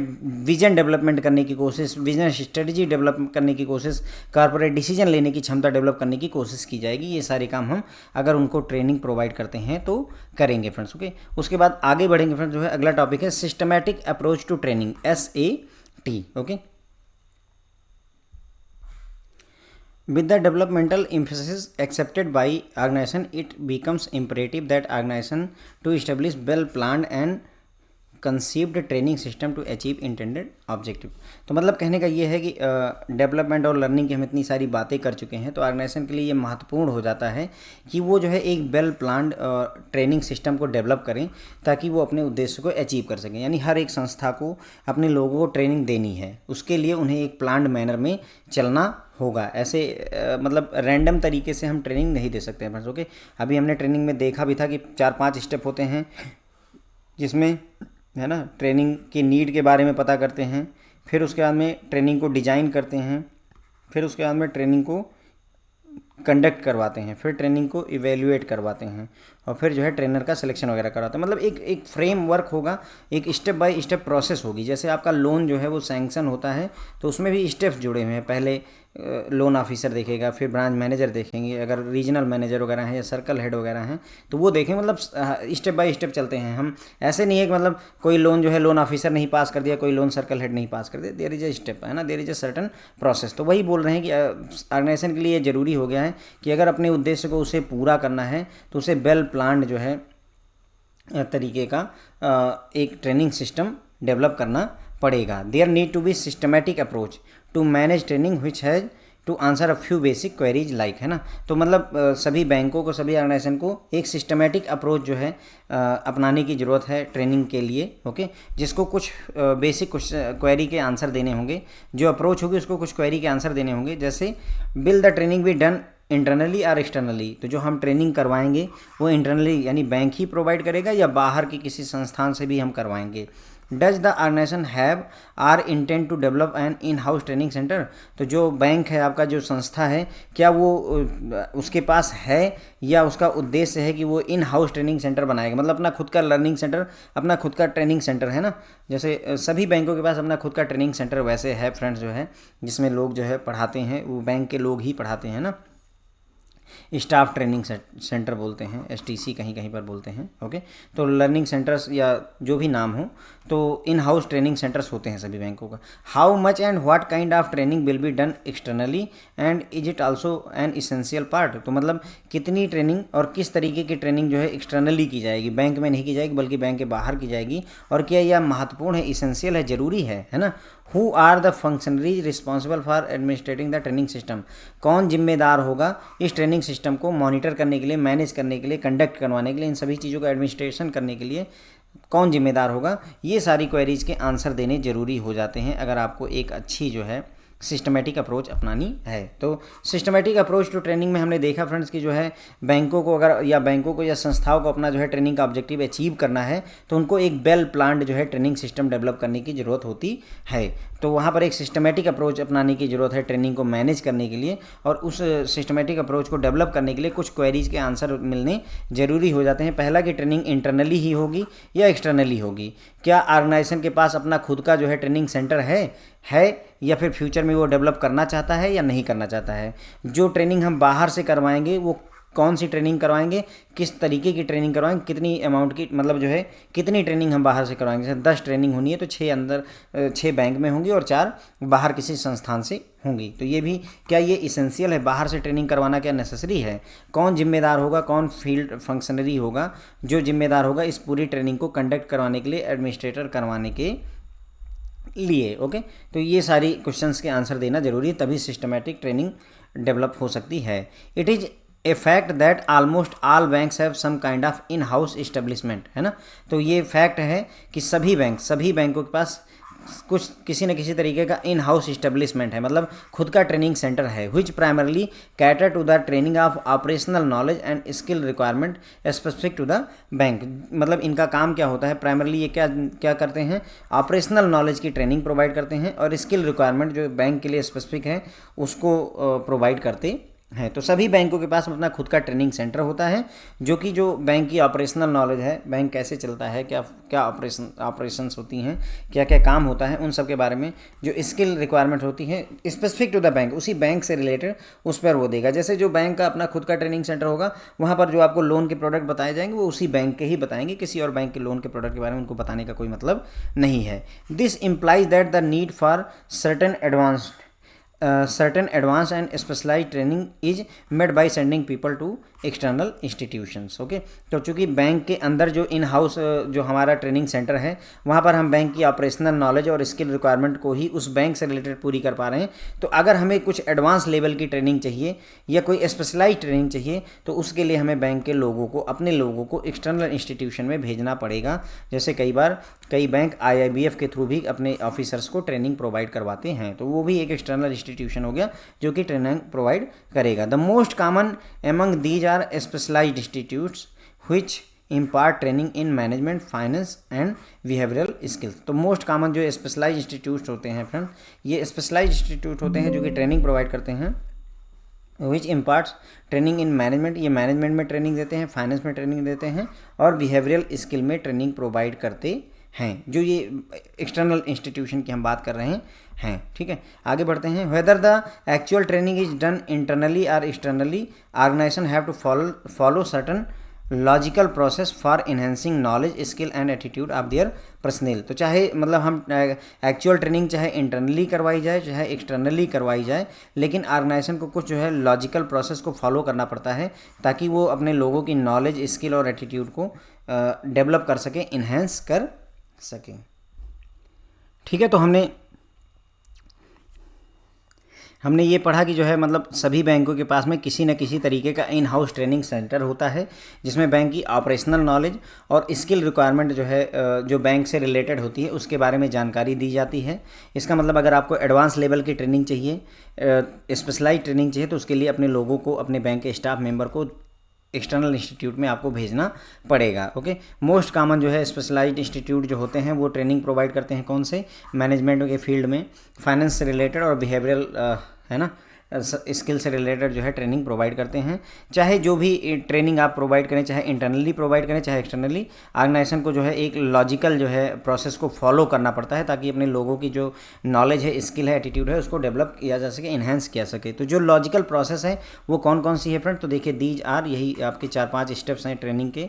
S1: विजन डेवलपमेंट करने की कोशिश, बिजनेस स्ट्रेटजी डेवलप करने की कोशिश, कॉर्पोरेट डिसीजन लेने की क्षमता डेवलप करने की कोशिश की जाएगी। ये सारे काम हम अगर उनको ट्रेनिंग प्रोवाइड करते हैं तो करेंगे फ्रेंड्स। ओके, उसके बाद आगे बढ़ेंगे फ्रेंड्स। जो है अगला टॉपिक है systematic approach to training, SAT। Okay, with the developmental emphasis accepted by organization, it becomes imperative that organization to establish well planned and conceived training system to achieve intended objective. तो मतलब कहने का ये है कि development और learning की हम इतनी सारी बातें कर चुके हैं, तो ऑर्गेनाइजेशन के लिए ये महत्वपूर्ण हो जाता है कि वो जो है एक वेल प्लान्ड ट्रेनिंग सिस्टम को डेवलप करें ताकि वो अपने उद्देश्य को अचीव कर सकें। यानी हर एक संस्था को अपने लोगों को ट्रेनिंग देनी है, उसके लिए उन्हें एक प्लान्ड मैनर में चलना होगा। ऐसे मतलब रैंडम तरीके से हम ट्रेनिंग नहीं दे सकते हैं फ्रेंड्स। ओके, अभी हमने ट्रेनिंग में देखा भी था कि 4-5 स्टेप होते हैं, जिसमें है ना ट्रेनिंग की नीड के बारे में पता करते हैं, फिर उसके बाद में ट्रेनिंग को डिजाइन करते हैं, फिर उसके बाद में ट्रेनिंग को कंडक्ट करवाते हैं, फिर ट्रेनिंग को इवेल्युएट करवाते हैं, और फिर जो है ट्रेनर का सिलेक्शन वगैरह कराते हैं। मतलब एक फ्रेमवर्क होगा, एक स्टेप बाय स्टेप प्रोसेस होगी। जैसे आपका लोन जो है वो सैंक्शन होता है तो उसमें भी स्टेप्स जुड़े हुए हैं। पहले लोन ऑफिसर देखेगा, फिर ब्रांच मैनेजर देखेंगे, अगर रीजनल मैनेजर वगैरह हैं या सर्कल हेड वगैरह हैं तो वो देखें। मतलब स्टेप बाय स्टेप चलते हैं हम। ऐसे नहीं है कि मतलब कोई लोन जो है लोन ऑफिसर नहीं पास कर दिया, कोई लोन सर्कल हेड नहीं पास कर दिया। देयर इज ए स्टेप, है ना, there is a certain process. तो वही बोल रहे हैं कि ऑर्गेनाइजेशन के लिए ये जरूरी हो गया है कि अगर अपने उद्देश्य को उसे पूरा करना है तो उसे वेल प्लान्ड जो है तरीके का एक ट्रेनिंग सिस्टम डेवलप करना पड़ेगा। There need to be systematic approach to manage training which has to answer a few basic queries like, है ना। तो मतलब सभी बैंकों को, सभी ऑर्गेनाइजेशन को एक सिस्टमेटिक अप्रोच जो है अपनाने की ज़रूरत है ट्रेनिंग के लिए। ओके, जिसको कुछ बेसिक कुछ क्वेरी के आंसर देने होंगे। जो अप्रोच होगी उसको कुछ क्वेरी के आंसर देने होंगे। जैसे will the training be done internally और एक्सटर्नली। तो जो हम ट्रेनिंग करवाएंगे वो इंटरनली यानी बैंक ही प्रोवाइड करेगा या बाहर की किसी संस्थान से भी हम करवाएंगे। Does the organisation have our intent to develop an in house training centre. तो जो बैंक है, आपका जो संस्था है, क्या वो उसके पास है या उसका उद्देश्य है कि वो इन हाउस ट्रेनिंग सेंटर बनाएगा, मतलब अपना खुद का लर्निंग सेंटर, अपना खुद का ट्रेनिंग सेंटर, है ना। जैसे सभी बैंकों के पास अपना खुद का ट्रेनिंग सेंटर वैसे है फ्रेंड्स, जो है जिसमें लोग जो है पढ़ाते हैं, वो बैंक के लोग ही पढ़ाते हैं ना। स्टाफ ट्रेनिंग सेंटर बोलते हैं, STC कहीं कहीं पर बोलते हैं। ओके, तो लर्निंग सेंटर्स या जो भी नाम हो, तो इन हाउस ट्रेनिंग सेंटर्स होते हैं सभी बैंकों का। How much and what kind of training will be done externally and is it also an essential part. तो मतलब कितनी ट्रेनिंग और किस तरीके की ट्रेनिंग जो है एक्सटर्नली की जाएगी, बैंक में नहीं की जाएगी बल्कि बैंक के बाहर की जाएगी, और क्या यह महत्वपूर्ण है, इसेंशियल है, ज़रूरी है ना। Who are the functionaries responsible for administrating the training system. कौन जिम्मेदार होगा इस ट्रेनिंग सिस्टम को मॉनिटर करने के लिए, मैनेज करने के लिए, कंडक्ट करवाने के लिए, इन सभी चीज़ों का एडमिनिस्ट्रेशन करने के लिए कौन जिम्मेदार होगा। ये सारी क्वेरीज के आंसर देने जरूरी हो जाते हैं अगर आपको एक अच्छी जो है सिस्टमेटिक अप्रोच अपनानी है। तो सिस्टमेटिक अप्रोच टू ट्रेनिंग में हमने देखा फ्रेंड्स कि जो है बैंकों को अगर या बैंकों को या संस्थाओं को अपना जो है ट्रेनिंग का ऑब्जेक्टिव अचीव करना है तो उनको एक वेल प्लान्ड जो है ट्रेनिंग सिस्टम डेवलप करने की ज़रूरत होती है। तो वहाँ पर एक सिस्टमेटिक अप्रोच अपनाने की ज़रूरत है ट्रेनिंग को मैनेज करने के लिए, और उस सिस्टमेटिक अप्रोच को डेवलप करने के लिए कुछ क्वेरीज के आंसर मिलने ज़रूरी हो जाते हैं। पहला कि ट्रेनिंग इंटरनली ही होगी या एक्सटर्नली होगी। क्या ऑर्गेनाइजेशन के पास अपना खुद का जो है ट्रेनिंग सेंटर है या फिर फ्यूचर में वो डेवलप करना चाहता है या नहीं करना चाहता है। जो ट्रेनिंग हम बाहर से करवाएंगे वो कौन सी ट्रेनिंग करवाएंगे, किस तरीके की ट्रेनिंग करवाएंगे, कितनी अमाउंट की, मतलब जो है कितनी ट्रेनिंग हम बाहर से करवाएंगे। जैसे 10 ट्रेनिंग होनी है तो 6 बैंक में होंगी और 4 बाहर किसी संस्थान से होंगी। तो ये भी क्या ये इसेंशियल है, बाहर से ट्रेनिंग करवाना क्या नेसेसरी है? कौन जिम्मेदार होगा, कौन फील्ड फंक्शनरी होगा जो जिम्मेदार होगा इस पूरी ट्रेनिंग को कंडक्ट करवाने के लिए, एडमिनिस्ट्रेटर करवाने के लिए। ओके, तो ये सारी क्वेश्चंस के आंसर देना जरूरी है, तभी सिस्टमैटिक ट्रेनिंग डेवलप हो सकती है। It is a fact that almost all banks have some kind of in house establishment, है ना। तो ये फैक्ट है कि सभी बैंकों के पास कुछ किसी न किसी तरीके का इन हाउस इस्टेब्लिशमेंट है, मतलब खुद का ट्रेनिंग सेंटर है। Which primarily cater to the training of operational knowledge and skill requirement specific to the bank. मतलब इनका काम क्या होता है, प्राइमरली ये क्या करते हैं, ऑपरेशनल नॉलेज की ट्रेनिंग प्रोवाइड करते हैं और स्किल रिक्वायरमेंट जो बैंक के लिए स्पेसिफिक है उसको प्रोवाइड करते हैं। तो सभी बैंकों के पास अपना खुद का ट्रेनिंग सेंटर होता है, जो कि जो बैंक की ऑपरेशनल नॉलेज है, बैंक कैसे चलता है, क्या ऑपरेशंस होती हैं, क्या क्या काम होता है, उन सब के बारे में जो स्किल रिक्वायरमेंट होती है स्पेसिफिक टू द बैंक, उसी बैंक से रिलेटेड उस पर वो देगा। जैसे जो बैंक का अपना खुद का ट्रेनिंग सेंटर होगा, वहाँ पर जो आपको लोन के प्रोडक्ट बताए जाएंगे वो उसी बैंक के ही बताएंगे, किसी और बैंक के लोन के प्रोडक्ट के बारे में उनको बताने का कोई मतलब नहीं है। This implies that the need for certain advance and specialised training is made by sending people to external institutions. Okay, तो चूँकि बैंक के अंदर जो इन हाउस जो हमारा ट्रेनिंग सेंटर है, वहाँ पर हम बैंक की ऑपरेशनल नॉलेज और स्किल रिक्वायरमेंट को ही उस बैंक से रिलेटेड पूरी कर पा रहे हैं। तो अगर हमें कुछ एडवांस लेवल की ट्रेनिंग चाहिए या कोई स्पेशलाइज्ड ट्रेनिंग चाहिए, तो उसके लिए हमें बैंक के लोगों को, अपने लोगों को एक्सटर्नल इंस्टीट्यूशन में भेजना पड़ेगा। जैसे कई बैंक IIBF के थ्रू भी अपने ऑफिसर्स को ट्रेनिंग प्रोवाइड करवाते हैं, तो वो भी एक एक्सटर्नल इंस्टीट्यूशन हो गया जो कि ट्रेनिंग प्रोवाइड करेगा। The most common among these are specialised institutes which impart training in management, finance and behavioural skills. तो मोस्ट कॉमन जो स्पेशलाइज्ड इंस्टीट्यूट्स होते हैं फ्रेंड, ये स्पेशलाइज्ड इंस्टीट्यूट होते हैं जो कि ट्रेनिंग प्रोवाइड करते हैं। विच इम्पार्ट्स ट्रेनिंग इन मैनेजमेंट, ये मैनेजमेंट में ट्रेनिंग देते हैं, फाइनेंस में ट्रेनिंग देते हैं और बिहेवियरल स्किल में ट्रेनिंग प्रोवाइड करते हैं, जो ये एक्सटर्नल इंस्टीट्यूशन की हम बात कर रहे हैं। ठीक है, आगे बढ़ते हैं। Whether the actual training is done internally और externally, organisation have to follow certain logical process for enhancing knowledge, skill and attitude of their personal. तो चाहे मतलब हम एक्चुअल ट्रेनिंग चाहे इंटरनली करवाई जाए चाहे एक्सटर्नली करवाई जाए, लेकिन ऑर्गेनाइजेशन को कुछ जो है लॉजिकल प्रोसेस को फॉलो करना पड़ता है ताकि वो अपने लोगों की नॉलेज, स्किल और एटीट्यूड को डेवलप कर सकें, इन्हेंस कर सकें। ठीक है, तो हमने ये पढ़ा कि जो है मतलब सभी बैंकों के पास में किसी न किसी तरीके का इन हाउस ट्रेनिंग सेंटर होता है, जिसमें बैंक की ऑपरेशनल नॉलेज और स्किल रिक्वायरमेंट जो है जो बैंक से रिलेटेड होती है उसके बारे में जानकारी दी जाती है। इसका मतलब अगर आपको एडवांस लेवल की ट्रेनिंग चाहिए, स्पेशलाइज्ड ट्रेनिंग चाहिए, तो उसके लिए अपने लोगों को, अपने बैंक के स्टाफ मेंबर को एक्सटर्नल इंस्टीट्यूट में आपको भेजना पड़ेगा। ओके, मोस्ट कॉमन जो है स्पेशलाइज्ड इंस्टीट्यूट जो होते हैं वो ट्रेनिंग प्रोवाइड करते हैं कौन से, मैनेजमेंट के फील्ड में, फाइनेंस से रिलेटेड और बिहेवियरल है ना स्किल से रिलेटेड जो है ट्रेनिंग प्रोवाइड करते हैं। चाहे जो भी ट्रेनिंग आप प्रोवाइड करें, चाहे इंटरनली प्रोवाइड करें चाहे एक्सटर्नली, ऑर्गेनाइजेशन को जो है एक लॉजिकल जो है प्रोसेस को फॉलो करना पड़ता है ताकि अपने लोगों की जो नॉलेज है, स्किल है, एटीट्यूड है, उसको डेवलप किया जा सके, इन्हेंस किया सके। तो जो लॉजिकल प्रोसेस है वो कौन कौन सी है फ्रेंड, तो देखिए दीज आर, यही आपके 4-5 स्टेप्स हैं ट्रेनिंग के।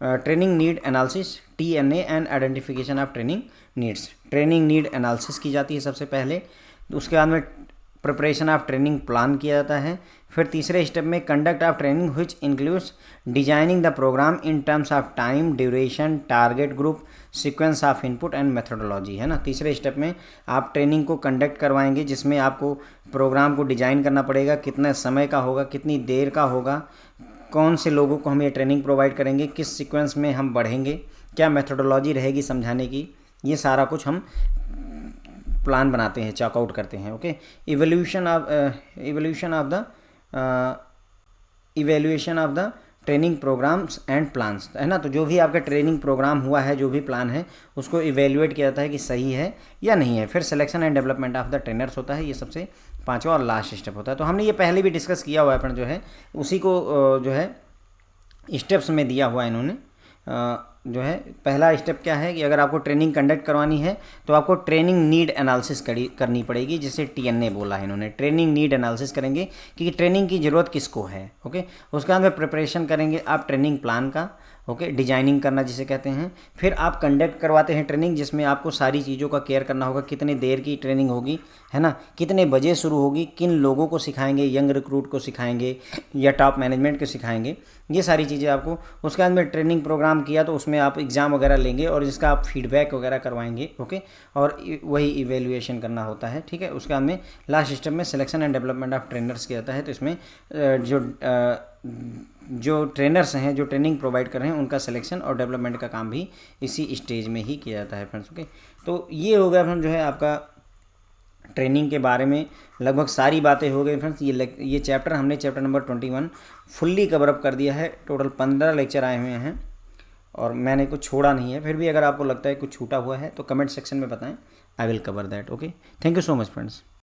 S1: Training need analysis, TNA and identification of training needs. Training need analysis की जाती है सबसे पहले, उसके बाद में प्रिपरेशन ऑफ ट्रेनिंग प्लान किया जाता है। फिर तीसरे स्टेप में conduct of training which includes designing the programme in terms of time, duration, target group, sequence of input and methodology, है ना। तीसरे स्टेप में आप ट्रेनिंग को कंडक्ट करवाएंगे जिसमें आपको प्रोग्राम को डिजाइन करना पड़ेगा, कितने समय का होगा, कितनी देर का होगा, कौन से लोगों को हम ये ट्रेनिंग प्रोवाइड करेंगे, किस सीक्वेंस में हम बढ़ेंगे, क्या मेथोडोलॉजी रहेगी समझाने की, ये सारा कुछ हम प्लान बनाते हैं, चेकआउट करते हैं। Okay, evaluation of the training programmes and plans, है ना। तो जो भी आपका ट्रेनिंग प्रोग्राम हुआ है, जो भी प्लान है, उसको इवेल्युएट किया जाता है कि सही है या नहीं है। फिर selection and development of the trainers होता है, ये सबसे 5वां और लास्ट स्टेप होता है। तो हमने ये पहले भी डिस्कस किया हुआ है, पर जो है उसी को जो है स्टेप्स में दिया हुआ है इन्होंने। जो है पहला स्टेप क्या है कि अगर आपको ट्रेनिंग कंडक्ट करवानी है तो आपको ट्रेनिंग नीड एनालिसिस करनी पड़ेगी, जिसे TNA बोला है इन्होंने। ट्रेनिंग नीड एनालिसिस करेंगे कि ट्रेनिंग की ज़रूरत किसको है। ओके, उसके बाद में प्रिपरेशन करेंगे आप ट्रेनिंग प्लान का। ओके, डिजाइनिंग करना जिसे कहते हैं। फिर आप कंडक्ट करवाते हैं ट्रेनिंग, जिसमें आपको सारी चीज़ों का केयर करना होगा। कितने देर की ट्रेनिंग होगी, है ना, कितने बजे शुरू होगी, किन लोगों को सिखाएंगे, यंग रिक्रूट को सिखाएंगे या टॉप मैनेजमेंट को सिखाएंगे, ये सारी चीज़ें आपको। उसके बाद में ट्रेनिंग प्रोग्राम किया तो उसमें आप एग्ज़ाम वगैरह लेंगे और जिसका आप फीडबैक वगैरह करवाएंगे। ओके, और वही इवेल्युएशन करना होता है। ठीक है, उसके बाद में लास्ट स्टेप में selection and development of trainers किया जाता है। तो इसमें जो ट्रेनर्स हैं, जो ट्रेनिंग प्रोवाइड कर रहे हैं, उनका सिलेक्शन और डेवलपमेंट का काम भी इसी स्टेज में ही किया जाता है फ्रेंड्स। ओके, तो ये हो गया फ्रेंड्स जो है आपका ट्रेनिंग के बारे में लगभग सारी बातें हो गई फ्रेंड्स। ये चैप्टर हमने chapter number 21 fully cover up कर दिया है। टोटल 15 लेक्चर आए हुए हैं और मैंने कुछ छोड़ा नहीं है। फिर भी अगर आपको लगता है कुछ छूटा हुआ है तो कमेंट सेक्शन में बताएं, I will cover that. Okay, thank you so much friends.